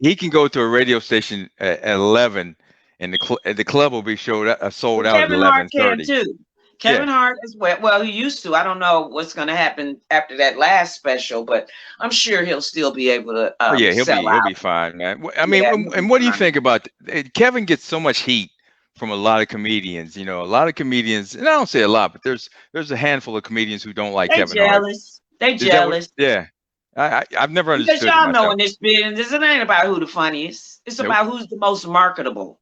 Speaker 1: He can go to a radio station at 11 and the club will be sold out at 11:30.
Speaker 3: Kevin Hart as well. Well, he used to. I don't know what's going to happen after that last special, but I'm sure he'll still be able to. He'll be
Speaker 1: fine, man. I mean, and what do you think about Kevin? Gets so much heat from a lot of comedians. A lot of comedians, and I don't say a lot, but there's a handful of comedians who don't like Kevin Hart.
Speaker 3: They jealous.
Speaker 1: I've never understood.
Speaker 3: Because y'all know in this business, it ain't about who the funniest. It's about who's the most marketable.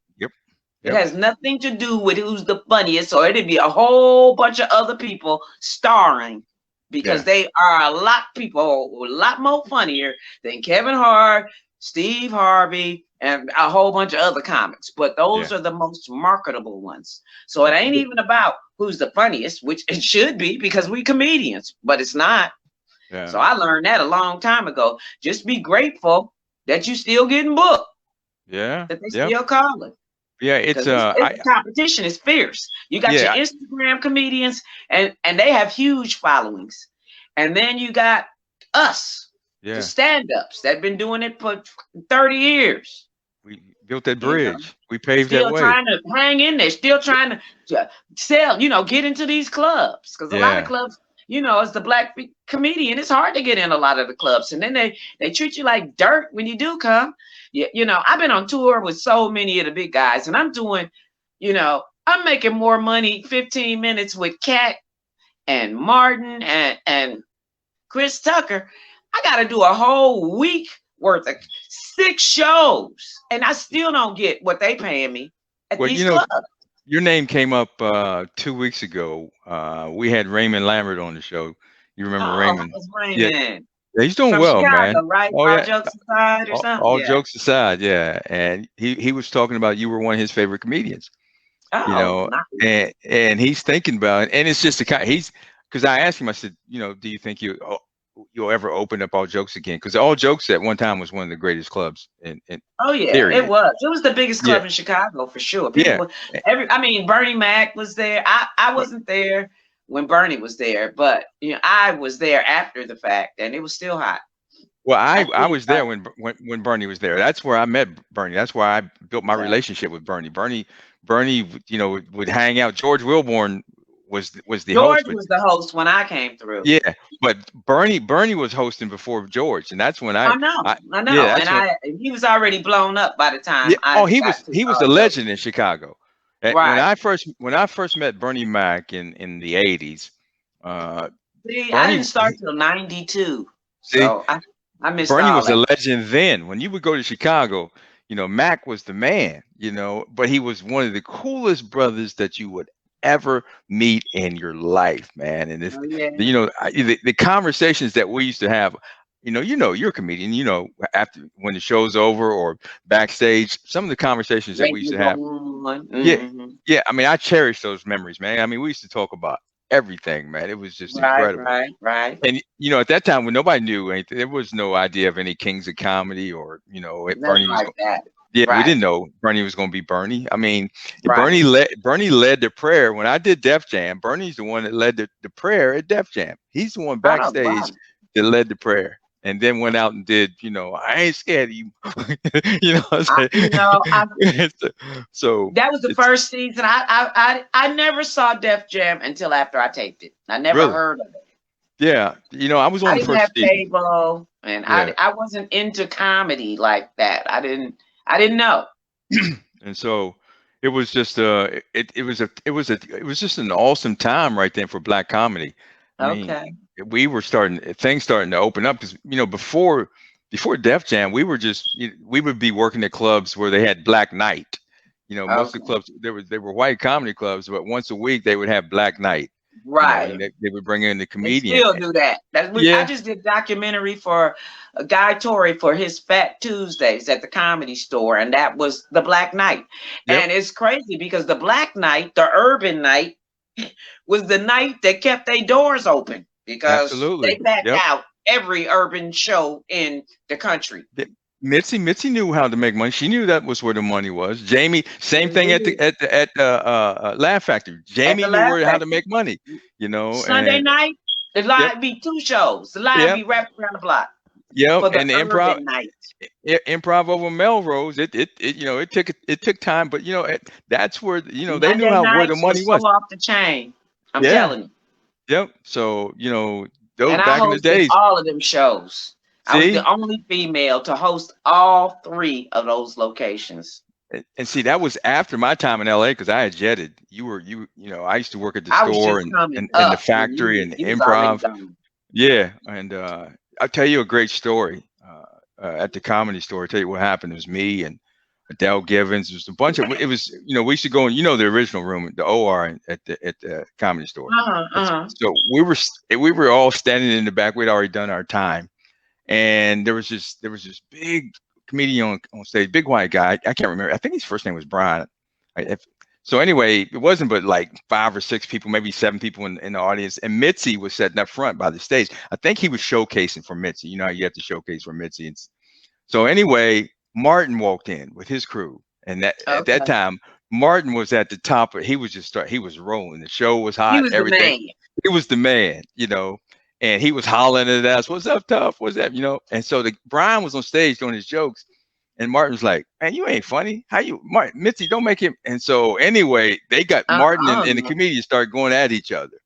Speaker 3: It has nothing to do with who's the funniest, or it'd be a whole bunch of other people starring because they are a lot more funnier than Kevin Hart, Steve Harvey, and a whole bunch of other comics. But those are the most marketable ones. So it ain't even about who's the funniest, which it should be because we comedians, but it's not. Yeah. So I learned that a long time ago. Just be grateful that you still getting booked.
Speaker 1: Yeah.
Speaker 3: That they still calling.
Speaker 1: Yeah, it's
Speaker 3: competition is fierce. You got your Instagram comedians, and they have huge followings, and then you got us, the stand-ups that have been doing it for 30 years.
Speaker 1: We built that bridge. We paved that way.
Speaker 3: Still trying to hang in there. Still trying to sell. Get into these clubs because a lot of clubs. As the black comedian, it's hard to get in a lot of the clubs, and then they treat you like dirt when you do come. I've been on tour with so many of the big guys, and I'm doing, I'm making more money 15 minutes with Cat and Martin and Chris Tucker. I got to do a whole week worth of 6 shows, and I still don't get what they paying me at these clubs.
Speaker 1: Your name came up 2 weeks ago. We had Raymond Lambert on the show. You remember Raymond?
Speaker 3: Yeah,
Speaker 1: he's doing well,
Speaker 3: Chicago,
Speaker 1: man.
Speaker 3: Right? All jokes aside or something?
Speaker 1: All jokes aside, yeah. And he was talking about you were one of his favorite comedians. And he's thinking about it. And it's just because I asked him, I said, do you think you'll ever open up All Jokes again, because All Jokes at one time was one of the greatest clubs in
Speaker 3: Oh yeah,
Speaker 1: period.
Speaker 3: it was. It was the biggest
Speaker 1: Yeah,
Speaker 3: club in Chicago for sure.
Speaker 1: yeah.
Speaker 3: People, I mean, Bernie Mac was there. I wasn't there when Bernie was there, but I was there after the fact, and it was still hot.
Speaker 1: Well,
Speaker 3: I
Speaker 1: I
Speaker 3: think,
Speaker 1: was there when Bernie was there. That's where I met Bernie. That's where I built my
Speaker 3: yeah.
Speaker 1: relationship with Bernie. Bernie, would hang out. George Wilborn was the
Speaker 3: George
Speaker 1: host, but
Speaker 3: was the host when I came through.
Speaker 1: yeah, but Bernie was hosting before George, and that's when
Speaker 3: I know,
Speaker 1: yeah,
Speaker 3: and
Speaker 1: that's when
Speaker 3: he was already blown up by the time
Speaker 1: yeah.
Speaker 3: I
Speaker 1: He
Speaker 3: got
Speaker 1: was
Speaker 3: to
Speaker 1: a
Speaker 3: George.
Speaker 1: legend in Chicago. When
Speaker 3: Right.
Speaker 1: I first met Bernie Mac in the 80s,
Speaker 3: See, I
Speaker 1: Bernie
Speaker 3: didn't start till '92,
Speaker 1: see
Speaker 3: so I missed
Speaker 1: Bernie
Speaker 3: all
Speaker 1: was a
Speaker 3: that.
Speaker 1: legend then. When you would go to Chicago, Mac was the man, but he was one of the coolest brothers that you would ever meet in your life, man. And if
Speaker 3: Oh yeah.
Speaker 1: the conversations that we used to have, you're a comedian, after when the show's over or backstage, some of the conversations that we used to have. Yeah,
Speaker 3: Mm-hmm.
Speaker 1: yeah. I mean, I cherish those memories, man. I mean, we used to talk about everything, man. It was just
Speaker 3: Right,
Speaker 1: incredible.
Speaker 3: right.
Speaker 1: And at that time when nobody knew anything, there was no idea of any kings of comedy or
Speaker 3: Nothing
Speaker 1: Bernie was.
Speaker 3: like that.
Speaker 1: Yeah, we
Speaker 3: Right,
Speaker 1: didn't know Bernie was going to be Bernie. I mean,
Speaker 3: right.
Speaker 1: Bernie led the prayer when I did Def Jam. Bernie's the one that led the prayer at Def Jam. He's the one
Speaker 3: Oh,
Speaker 1: backstage
Speaker 3: wow.
Speaker 1: that led the prayer, and then went out and did. I ain't scared of you. What I'm saying? So
Speaker 3: That was the first season. I never saw Def Jam until after I taped it. I never
Speaker 1: really,
Speaker 3: heard of it.
Speaker 1: yeah. I was on
Speaker 3: I
Speaker 1: the
Speaker 3: didn't
Speaker 1: first
Speaker 3: have
Speaker 1: season.
Speaker 3: cable, and
Speaker 1: Yeah.
Speaker 3: I wasn't into comedy like that. I didn't know.
Speaker 1: And so it was just it was just an awesome time right then for Black comedy. I mean,
Speaker 3: Okay.
Speaker 1: we were starting to open up because before Def Jam we would be working at clubs where they had Black Night. Most of the clubs they were white comedy clubs, but once a week they would have Black Night.
Speaker 3: Right.
Speaker 1: And they would bring in the
Speaker 3: They
Speaker 1: comedian.
Speaker 3: still do that. I
Speaker 1: Yeah.
Speaker 3: just did documentary for Guy Torrey for his Fat Tuesdays at the Comedy Store, and that was the Black Night.
Speaker 1: Yep.
Speaker 3: And it's crazy because the Black Night, the urban night, was the night that kept their doors open because
Speaker 1: Absolutely.
Speaker 3: they backed
Speaker 1: Yep.
Speaker 3: out every urban show in the country.
Speaker 1: Mitzi knew how to make money. She knew that was where the money was. Jamie, same thing at the Laugh Factory. Jamie knew how to make money.
Speaker 3: Sunday night, the line be 2 shows. The line be wrapped around the block.
Speaker 1: Yep,
Speaker 3: For the
Speaker 1: and the improv
Speaker 3: night.
Speaker 1: Improv over Melrose. It took time, but that's where they knew where the money was.
Speaker 3: So off the chain. I'm
Speaker 1: Yeah.
Speaker 3: telling you.
Speaker 1: Yep. So those
Speaker 3: And I
Speaker 1: back in the
Speaker 3: hosted
Speaker 1: days.
Speaker 3: all of them shows. I was
Speaker 1: See?
Speaker 3: the only female to host all 3 of those locations.
Speaker 1: And see, that was after my time in LA because I had jetted. I used to work at the
Speaker 3: I was
Speaker 1: store
Speaker 3: just
Speaker 1: and
Speaker 3: coming
Speaker 1: the
Speaker 3: up,
Speaker 1: factory and
Speaker 3: you was already
Speaker 1: improv.
Speaker 3: gone.
Speaker 1: Yeah, and I'll tell you a great story. At the Comedy Store, I'll tell you what happened. It was me and Adele Givens. There was a bunch of. It was we used to go in the original room, the OR at the Comedy Store. So we were all standing in the back. We'd already done our time, and there was this big comedian on stage, big white guy. I can't remember. I think his first name was Brian. So anyway, it wasn't but like 5 or 6 people, maybe 7 people in the audience. And Mitzi was sitting up front by the stage. I think he was showcasing for Mitzi. You know how you have to showcase for Mitzi. And so anyway, Martin walked in with his crew. And at that time, Martin was at the top. He was he was rolling. The show was hot.
Speaker 3: He was
Speaker 1: everything. He was the man, and he was hollering at us. What's up, Tuff? What's that? And so Brian was on stage doing his jokes. And Martin's like, man, you ain't funny. How you, Martin, Mitzi, don't make him. And so anyway, they got Martin and the comedian started going at each other,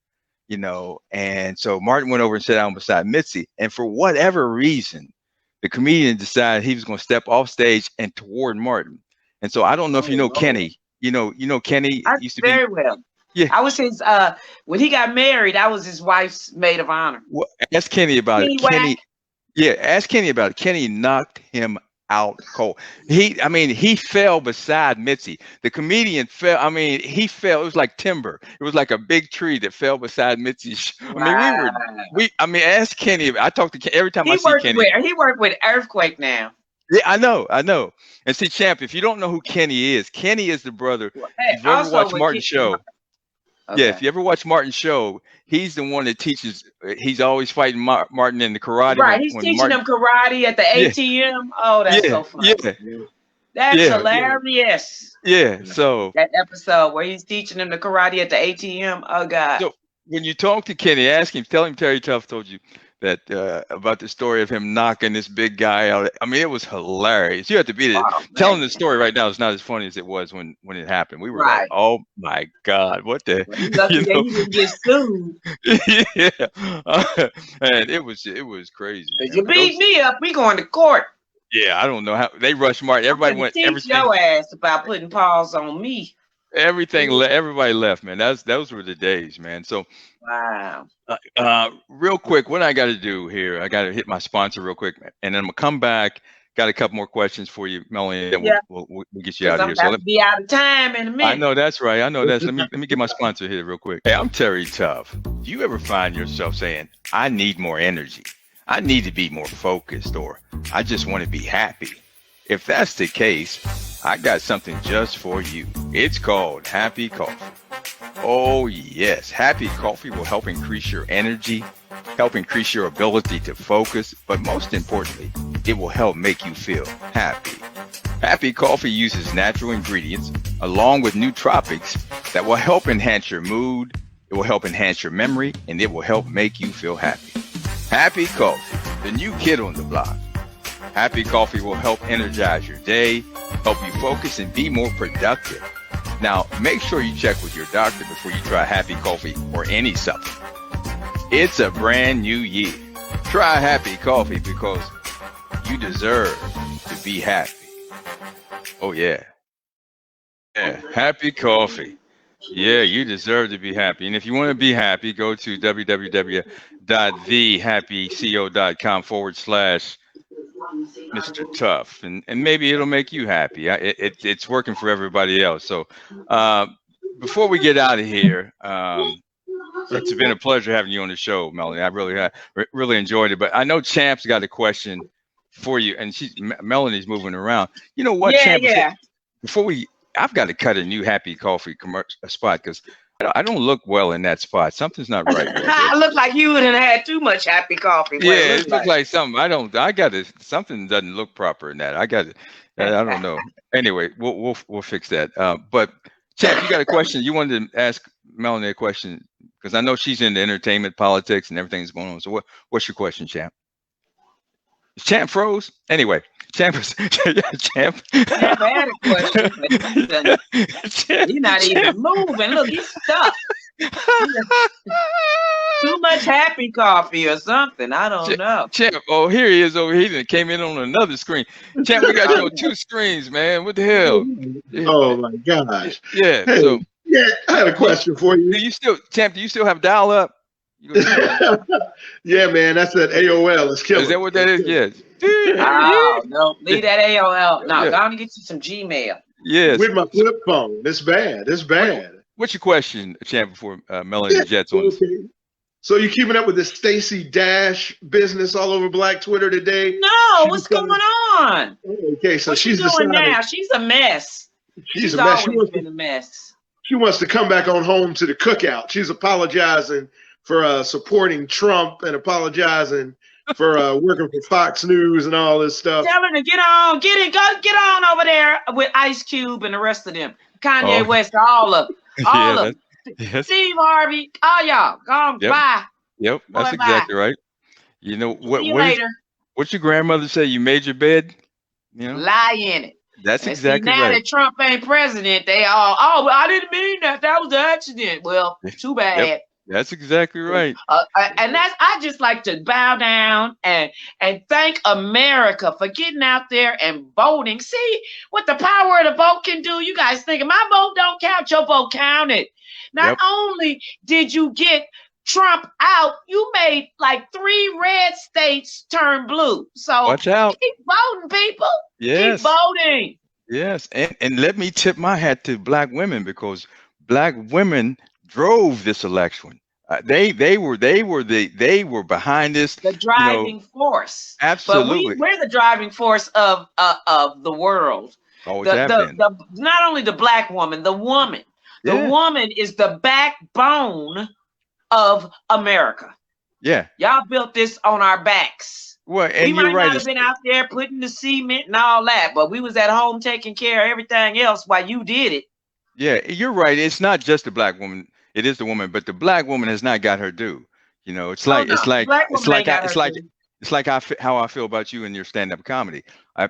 Speaker 1: And so Martin went over and sat down beside Mitzi. And for whatever reason, the comedian decided he was going to step off stage and toward Martin. And so I don't know if you know Kenny. Kenny used to be
Speaker 3: very well.
Speaker 1: Yeah,
Speaker 3: I was his. When he got married, I was his wife's maid of honor.
Speaker 1: Well, ask Kenny about it. Kenny, ask Kenny about it. Kenny knocked him out cold. He fell beside Mitzi. The comedian fell. He fell. It was like timber. It was like a big tree that fell beside Mitzi. Ask Kenny. I talk to Kenny every time I see Kenny.
Speaker 3: He worked with Earthquake now.
Speaker 1: Yeah, I know. And see, Champ, if you don't know who Kenny is the brother. If you ever watched Martin's show. Yeah, if you ever watch Martin's show, he's the one that teaches. He's always fighting Martin in the karate.
Speaker 3: Right, he's teaching
Speaker 1: Martin,
Speaker 3: them karate at the
Speaker 1: yeah,
Speaker 3: ATM. Oh, that's
Speaker 1: yeah,
Speaker 3: so funny. That's
Speaker 1: yeah,
Speaker 3: hilarious.
Speaker 1: yeah. So
Speaker 3: that episode where he's teaching them the karate at the ATM. Oh God.
Speaker 1: So when you talk to Kenny, ask him, tell him Terry Tuff told you that about the story of him knocking this big guy out. I mean, it was hilarious. You have to be there. Telling the story right now is not as funny as it was when it happened. We were like, oh my God, what the?
Speaker 3: Lucky that he didn't get sued.
Speaker 1: And it was crazy.
Speaker 3: If you beat me up, we going to court.
Speaker 1: Yeah, I don't know how they rushed Martin. Everybody went.
Speaker 3: Teach your ass about putting paws on me.
Speaker 1: Everybody left, man. Those were the days, man. So
Speaker 3: wow.
Speaker 1: Real quick, what I got to do here, I got to hit my sponsor real quick, and then I'm gonna come back. Got a couple more questions for you, Melanie. Then we'll get you out of here. So
Speaker 3: be out of time in a minute.
Speaker 1: I know that's right. I know that's. Let me get my sponsor here real quick. Hey, I'm Terry Tuff. Do you ever find yourself saying, "I need more energy. I need to be more focused," or "I just want to be happy"? If that's the case, I got something just for you. It's called Happy Coffee. Oh yes, Happy Coffee will help increase your energy, help increase your ability to focus, but most importantly, it will help make you feel happy. Happy Coffee uses natural ingredients along with nootropics that will help enhance your mood, it will help enhance your memory, and it will help make you feel happy. Happy Coffee, the new kid on the block. Happy Coffee will help energize your day, help you focus, and be more productive. Now, make sure you check with your doctor before you try Happy Coffee or any supplement. It's a brand new year. Try Happy Coffee because you deserve to be happy. Oh, yeah. Yeah, Happy Coffee. Yeah, you deserve to be happy. And if you want to be happy, go to www.thehappyco.com/ Mr. Tuff, and maybe it'll make you happy. It's working for everybody else. So before we get out of here, it's been a pleasure having you on the show, Melanie. I really enjoyed it. But I know Champ's got a question for you, and Melanie's moving around. You know what, Champ? Before I've got to cut a new Happy Coffee spot because I don't look well in that spot. Something's not right.
Speaker 3: I look like you wouldn't have had too much Happy Coffee.
Speaker 1: Yeah, it looks like something. Something doesn't look proper in that. I don't know. Anyway, we'll fix that. But Champ, you got a question? You wanted to ask Melanie a question because I know she's into entertainment, politics, and everything's going on. So what's your question, Champ? Champ froze. Anyway, Champ.
Speaker 3: Champ had a question. He's not even moving. Look, he's stuck. Too much Happy Coffee or something. I don't know.
Speaker 1: Champ, oh, here he is over here. He came in on another screen. Champ, we got you on two screens, man. What the hell?
Speaker 2: Oh my gosh.
Speaker 1: Yeah.
Speaker 2: Hey,
Speaker 1: so
Speaker 2: I had a question for you.
Speaker 1: Do you still have dial up?
Speaker 2: Yeah, man, that's that AOL. It's killing.
Speaker 1: Is that what that is? Yes.
Speaker 3: Oh, no, leave that AOL. No, go on and get you some Gmail.
Speaker 1: Yes.
Speaker 2: With my flip phone. It's bad. It's bad.
Speaker 1: What's your question, Champ, before Melanie Jets on?
Speaker 2: Okay. So you keeping up with this Stacey Dash business all over Black Twitter today?
Speaker 3: No, what's going on?
Speaker 2: Okay, so she's
Speaker 3: doing now? She's a mess. She's a mess. Always been a mess.
Speaker 2: She wants to come back on home to the cookout. She's apologizing for supporting Trump and apologizing for working for Fox News and all this stuff.
Speaker 3: Tell her to get on over there with Ice Cube and the rest of them. Kanye West, all of them. Yes. Steve Harvey, all y'all. Go on, bye.
Speaker 1: Yep, that's exactly right. You know what?
Speaker 3: See you later.
Speaker 1: What's your grandmother say? You made your bed. You know,
Speaker 3: lie in it.
Speaker 1: That's exactly
Speaker 3: right. Now that Trump ain't president, they all, well, I didn't mean that. That was an accident. Well, too bad.
Speaker 1: Yep. That's exactly right.
Speaker 3: And I just like to bow down and thank America for getting out there and voting. See what the power of the vote can do. You guys thinking my vote don't count, your vote counted. Not only did you get Trump out, you made like 3 red states turn blue. So
Speaker 1: watch out.
Speaker 3: Keep voting, people.
Speaker 1: Yes.
Speaker 3: Keep voting.
Speaker 1: Yes. And let me tip my hat to Black women because Black women drove this election. They were behind this.
Speaker 3: The driving force.
Speaker 1: Absolutely.
Speaker 3: But we're the driving force of the world.
Speaker 1: Always have been.
Speaker 3: Not only the Black woman, the woman. The woman is the backbone of America.
Speaker 1: Yeah.
Speaker 3: Y'all built this on our backs.
Speaker 1: Well, and
Speaker 3: we
Speaker 1: you're
Speaker 3: might
Speaker 1: right.
Speaker 3: not have been out there putting the cement and all that, but we was at home taking care of everything else while you did it.
Speaker 1: Yeah, you're right. It's not just the black woman. It is the woman, but the black woman has not got her due. You know, it's like
Speaker 3: Black woman ain't got her due.
Speaker 1: It's like how I feel about you and your stand-up comedy.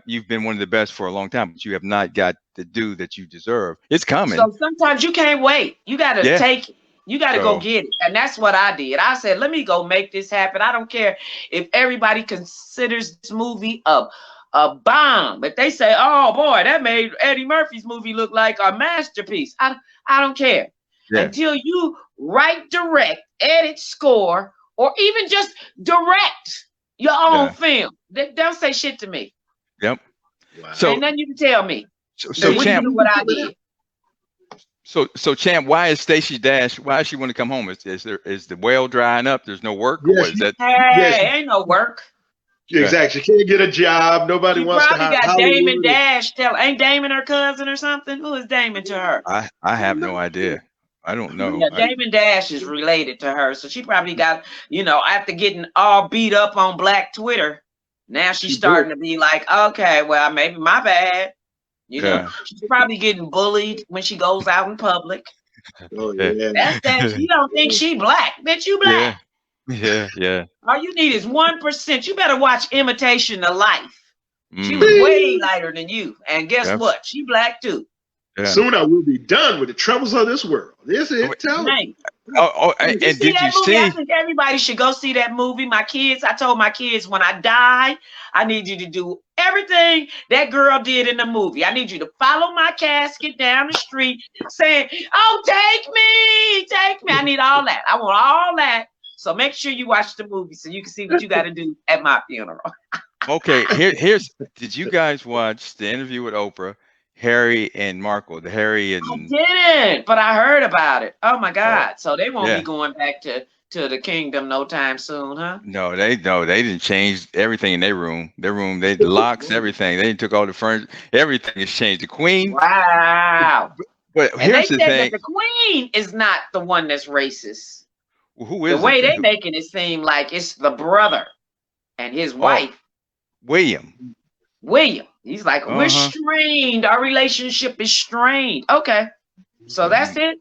Speaker 1: You've been one of the best for a long time, but you have not got the due that you deserve. It's coming.
Speaker 3: So sometimes you can't wait. You got to take it. You got to go get it. And that's what I did. I said, let me go make this happen. I don't care if everybody considers this movie a bomb. But they say, oh, boy, that made Eddie Murphy's movie look like a masterpiece. I don't care. Yeah. Until you write, direct, edit, score, or even just direct your own film. Don't say shit to me.
Speaker 1: Yep.
Speaker 3: Wow. So ain't nothing you can tell me.
Speaker 1: So Champ,
Speaker 3: what I did.
Speaker 1: So Champ, why is Stacey Dash? Why does she want to come home? Is the well drying up? There's no work.
Speaker 2: Yes,
Speaker 1: is that?
Speaker 3: Hey, ain't no work.
Speaker 2: Exactly. She can't get a job. Nobody wants to hire.
Speaker 3: Probably got Damon Dash. Ain't Damon her cousin or something? Who is Damon to her?
Speaker 1: I have no idea. I don't know.
Speaker 3: Yeah, Damon Dash is related to her, so she probably got, after getting all beat up on Black Twitter, now she's starting to be like, okay, well, maybe my bad. She's probably getting bullied when she goes out in public.
Speaker 2: Oh yeah.
Speaker 3: That's that. You don't think she black? Bitch, you black.
Speaker 1: Yeah.
Speaker 3: All you need is 1%. You better watch Imitation of Life. She was way lighter than you, and guess what? She black too.
Speaker 2: Yeah. Soon I will be done with the troubles of this world. This is telling.
Speaker 1: And did you see?
Speaker 3: I think everybody should go see that movie. I told my kids, when I die, I need you to do everything that girl did in the movie. I need you to follow my casket down the street saying, oh, take me. I need all that. I want all that. So make sure you watch the movie so you can see what you got to do at my funeral.
Speaker 1: Okay, here's. Did you guys watch the interview with Oprah? Harry and Markle, I
Speaker 3: didn't, but I heard about it. Oh my God! So they won't be going back to the kingdom no time soon, huh?
Speaker 1: No, they didn't change everything in their room. They the locks, everything. They took all the furniture. Everything is changed. The Queen.
Speaker 3: Wow.
Speaker 1: But here's the thing:
Speaker 3: the Queen is not the one that's racist.
Speaker 1: Well, who is
Speaker 3: the way they making it seem like it's the brother and his wife,
Speaker 1: William.
Speaker 3: He's like, we're strained. Our relationship is strained. Okay. So that's it.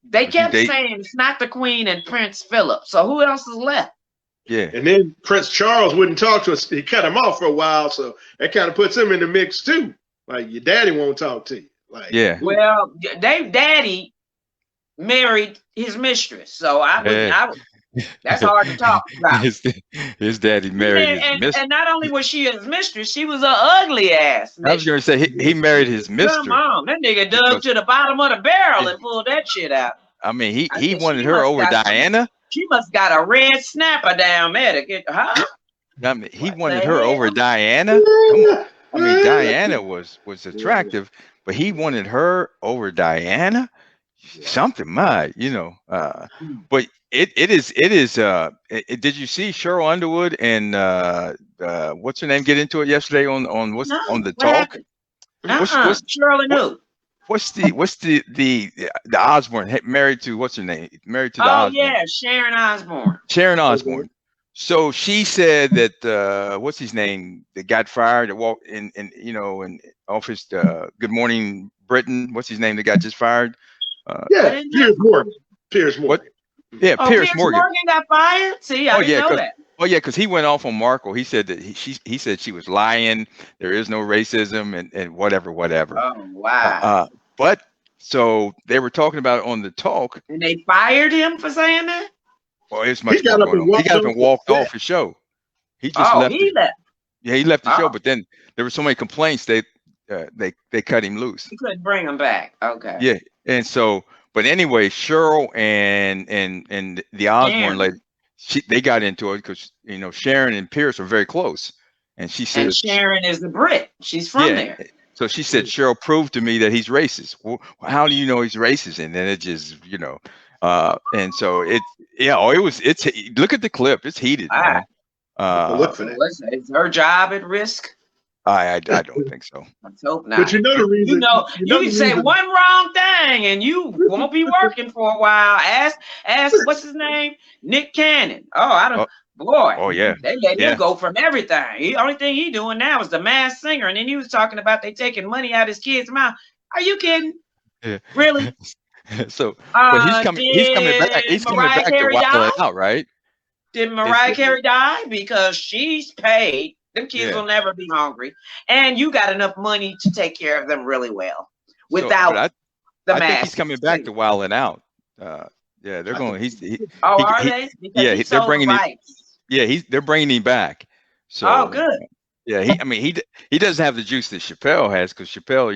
Speaker 3: They kept saying it's not the Queen and Prince Philip. So who else is left?
Speaker 1: Yeah.
Speaker 2: And then Prince Charles wouldn't talk to us. He cut him off for a while. So that kind of puts him in the mix too. Like your daddy won't talk to you. Like,
Speaker 3: well, daddy married his mistress. So that's hard to talk about.
Speaker 1: His daddy married his mistress.
Speaker 3: And not only was she his mistress, she was an ugly ass mistress.
Speaker 1: I was going to say, he married his mistress.
Speaker 3: Come on, that nigga dug to the bottom of the barrel and pulled that shit out.
Speaker 1: I mean, he wanted her over Diana.
Speaker 3: She must got a red snapper down there to get her.
Speaker 1: I mean, he wanted her over Diana. Come on. I mean, Diana was attractive, but he wanted her over Diana. Something might, but it is. Did you see Cheryl Underwood and what's her name get into it yesterday on the talk? What's
Speaker 3: Cheryl and who?
Speaker 1: What's the Osborne married to what's her name? Married to the Osborne.
Speaker 3: Yeah, Sharon Osbourne.
Speaker 1: Sharon Osbourne. So she said that what's his name that got fired that walked in office. Good Morning Britain. What's his name that got just fired?
Speaker 2: Piers Morgan.
Speaker 1: What? Yeah, Piers Morgan.
Speaker 3: Morgan got fired. See, I didn't know that.
Speaker 1: Oh yeah, because he went off on Markle. He said that he said she was lying. There is no racism and whatever.
Speaker 3: Oh wow.
Speaker 1: But so they were talking about it on the talk.
Speaker 3: And they fired him for saying that.
Speaker 1: Well, it's much more going on. He got up and walked off his show. He just left.
Speaker 3: He left.
Speaker 1: Yeah, he left the show. But then there were so many complaints they cut him loose.
Speaker 3: You couldn't bring him back. Okay.
Speaker 1: Yeah, and so. But anyway, Cheryl and the Osborne lady, they got into it because Sharon and Pierce are very close, and she said
Speaker 3: Sharon is the Brit. She's from there.
Speaker 1: So she said, Cheryl proved to me that he's racist. Well, how do you know he's racist? And then it just and so it's look at the clip. It's heated. Man.
Speaker 3: Is her job at risk?
Speaker 1: I don't think so.
Speaker 3: Let's hope not.
Speaker 2: But you know the reason.
Speaker 3: You know, you
Speaker 2: the
Speaker 3: can say
Speaker 2: reason-
Speaker 3: one wrong thing and you won't be working for a while. Ask what's his name? Nick Cannon. Oh, I don't. Boy.
Speaker 1: Oh yeah.
Speaker 3: They let
Speaker 1: Yeah.
Speaker 3: him go from everything. The only thing he doing now is the Masked Singer, and then he was talking about they taking money out of his kids' mouth. Are you kidding?
Speaker 1: Yeah.
Speaker 3: Really?
Speaker 1: So, but he's coming back. He's coming
Speaker 3: Mariah
Speaker 1: back to
Speaker 3: Carey
Speaker 1: Wild
Speaker 3: die?
Speaker 1: It Out, right?
Speaker 3: Did Mariah Carey die? Because she's paid. Them kids will never be hungry, and you got enough money to take care of them really well without the mask.
Speaker 1: I think he's coming back to Wild It Out. Yeah, they're going.
Speaker 3: Are they? Because
Speaker 1: they're bringing it. Yeah, they're bringing him back. So
Speaker 3: good.
Speaker 1: Yeah, he doesn't have the juice that Chappelle has, because Chappelle,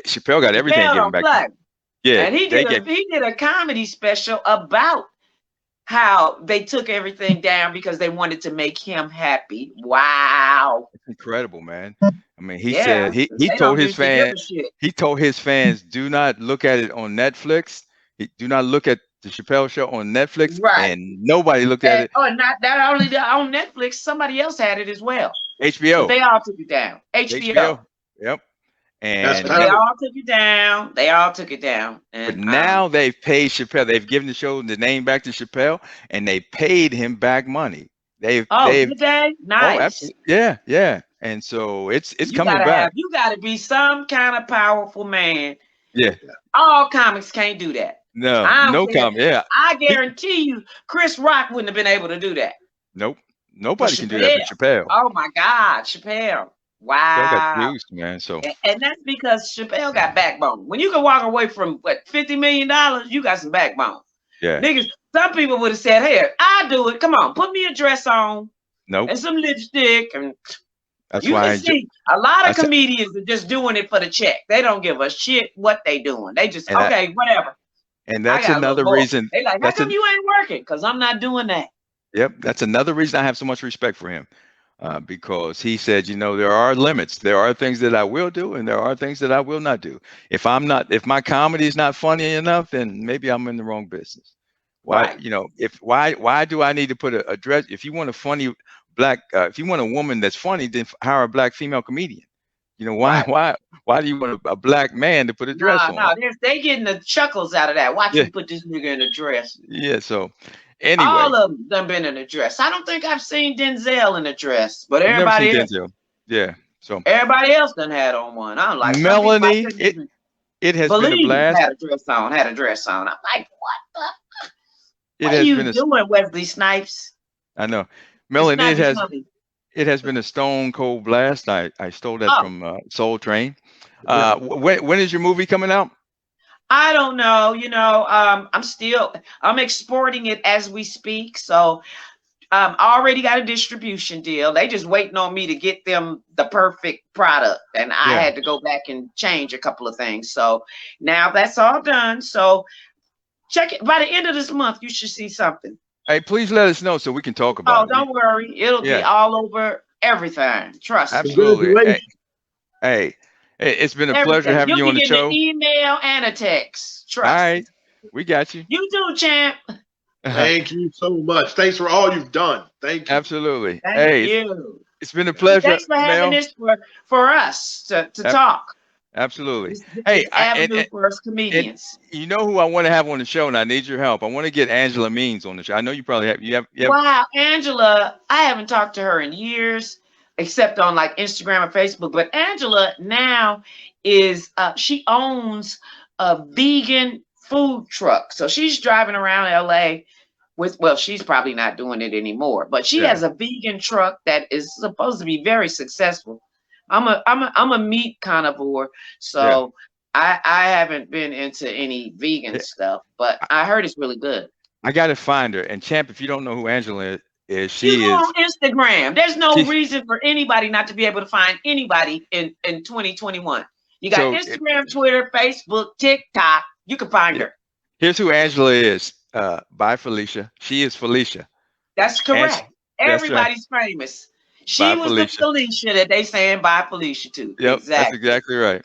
Speaker 1: Chappelle got everything given back.
Speaker 3: Play.
Speaker 1: Yeah,
Speaker 3: and he did a comedy special about how they took everything down because they wanted to make him happy. Wow,
Speaker 1: it's incredible, man. I mean, he said he told his fans, do not look at it on Netflix. Do not look at the Chappelle Show on Netflix,
Speaker 3: right?
Speaker 1: And nobody looked at it.
Speaker 3: Oh, not that only on Netflix. Somebody else had it as well.
Speaker 1: HBO.
Speaker 3: But they all took it down. HBO.
Speaker 1: Yep. And
Speaker 3: they all took it down. They all took it down. And
Speaker 1: but now they've paid Chappelle. They've given the show the name back to Chappelle, and they paid him back money.
Speaker 3: Did they? Nice.
Speaker 1: Oh, yeah. And so it's coming back.
Speaker 3: You got to be some kind of powerful man.
Speaker 1: Yeah.
Speaker 3: All comics can't do that.
Speaker 1: No comic. Yeah.
Speaker 3: I guarantee you, Chris Rock wouldn't have been able to do that.
Speaker 1: Nope. Nobody can do that but Chappelle.
Speaker 3: Oh my God, Chappelle. Wow.
Speaker 1: Chappelle got juice, man. So
Speaker 3: and that's because Chappelle got backbone. When you can walk away from $50 million, you got some backbone.
Speaker 1: Yeah.
Speaker 3: Niggas, some people would have said, "Hey, I'll do it. Come on, put me a dress on."
Speaker 1: Nope.
Speaker 3: And some lipstick, and
Speaker 1: that's
Speaker 3: you
Speaker 1: why
Speaker 3: can see a lot of comedians are just doing it for the check. They don't give a shit what they doing. They just whatever.
Speaker 1: And that's another reason.
Speaker 3: They like, how come you ain't working? Because I'm not doing that.
Speaker 1: Yep, that's another reason I have so much respect for him, because he said, there are limits. There are things that I will do, and there are things that I will not do. If my comedy is not funny enough, then maybe I'm in the wrong business. Why,
Speaker 3: right.
Speaker 1: Why do I need to put a dress? If you want a funny if you want a woman that's funny, then hire a black female comedian. Why do you want a black man to put a dress on?
Speaker 3: No, they getting the chuckles out of that. Watch me put this nigga in a dress.
Speaker 1: Yeah, so anyway.
Speaker 3: All of them been in a dress. I don't think I've seen Denzel in a dress, but everybody else.
Speaker 1: Denzel. Yeah, so
Speaker 3: everybody else done had on one. I'm like,
Speaker 1: Melanie, it has been a blast.
Speaker 3: Had a dress on. I'm like, what are you doing, Wesley Snipes?
Speaker 1: I know. Melanie, it has been a stone cold blast. I stole that from Soul Train. When is your movie coming out?
Speaker 3: I don't know. I'm exporting it as we speak. So I already got a distribution deal. They just waiting on me to get them the perfect product. And I had to go back and change a couple of things. So now that's all done. So check it. By the end of this month, you should see something.
Speaker 1: Hey, please let us know so we can talk about it.
Speaker 3: Oh, don't worry. It'll be all over everything. Trust me.
Speaker 1: Absolutely. Hey, it's been a pleasure having you on the show.
Speaker 3: An email and a text. Trust.
Speaker 1: All right. We got you.
Speaker 3: You too, champ.
Speaker 2: Thank you so much. Thanks for all you've done. Thank you.
Speaker 1: Absolutely.
Speaker 3: Thank you.
Speaker 1: It's been a pleasure.
Speaker 3: Thanks for having this for us to talk.
Speaker 1: Absolutely.
Speaker 3: Avenue for us comedians.
Speaker 1: You know who I want to have on the show, and I need your help. I want to get Angela Means on the show. I know you probably have. You have.
Speaker 3: Wow, Angela! I haven't talked to her in years, except on like Instagram or Facebook. But Angela now is she owns a vegan food truck, so she's driving around LA with. Well, she's probably not doing it anymore, but she has a vegan truck that is supposed to be very successful. I'm a meat carnivore, so I haven't been into any vegan stuff, but I heard it's really good.
Speaker 1: I gotta find her. And champ, if you don't know who Angela is,
Speaker 3: she's on Instagram. There's no reason for anybody not to be able to find anybody in 2021. You got Instagram, Twitter, Facebook, TikTok. You can find her.
Speaker 1: Here's who Angela is. By Felicia. She is Felicia.
Speaker 3: That's correct. Everybody's famous. She was the Felicia that they saying bye Felicia to.
Speaker 1: Yep, that's exactly right.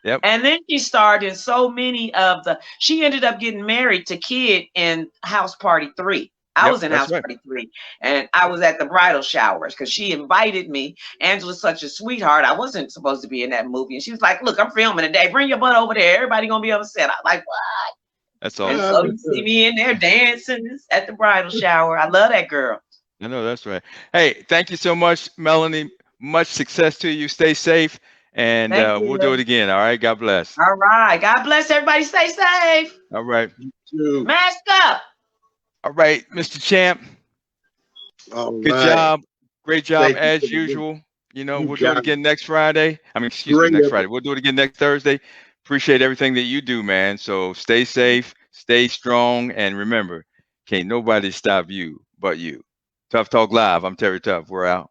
Speaker 1: Yep.
Speaker 3: And then she starred in so many of she ended up getting married to Kid in House Party 3. I
Speaker 1: Yep,
Speaker 3: was in
Speaker 1: that's
Speaker 3: House
Speaker 1: right.
Speaker 3: Party 3, and I was at the bridal showers because she invited me. Angela's such a sweetheart. I wasn't supposed to be in that movie. And she was like, look, I'm filming today. Bring your butt over there. Everybody going to be upset. I'm like, what?
Speaker 1: That's
Speaker 3: And
Speaker 1: awesome.
Speaker 3: so you see me in there dancing at the bridal shower. I love that girl.
Speaker 1: I know that's right. Hey, thank you so much, Melanie. Much success to you. Stay safe, and
Speaker 3: Thank
Speaker 1: we'll do it
Speaker 3: you.
Speaker 1: again. All right. God bless.
Speaker 3: All right. God bless everybody. Stay safe.
Speaker 1: All right.
Speaker 2: Dude.
Speaker 3: Mask up.
Speaker 1: All right, Mr. Champ.
Speaker 2: All
Speaker 1: Good
Speaker 2: right.
Speaker 1: job. Great job
Speaker 2: Thank you.
Speaker 1: as usual. You know,
Speaker 2: You
Speaker 1: we'll do it
Speaker 2: got
Speaker 1: again next Friday. I mean, excuse me,
Speaker 2: Great
Speaker 1: next
Speaker 2: effort.
Speaker 1: Friday. We'll do it again next Thursday. Appreciate everything that you do, man. So stay safe, stay strong, and remember, can't nobody stop you but you. Tough Talk Live. I'm Terry Tough. We're out.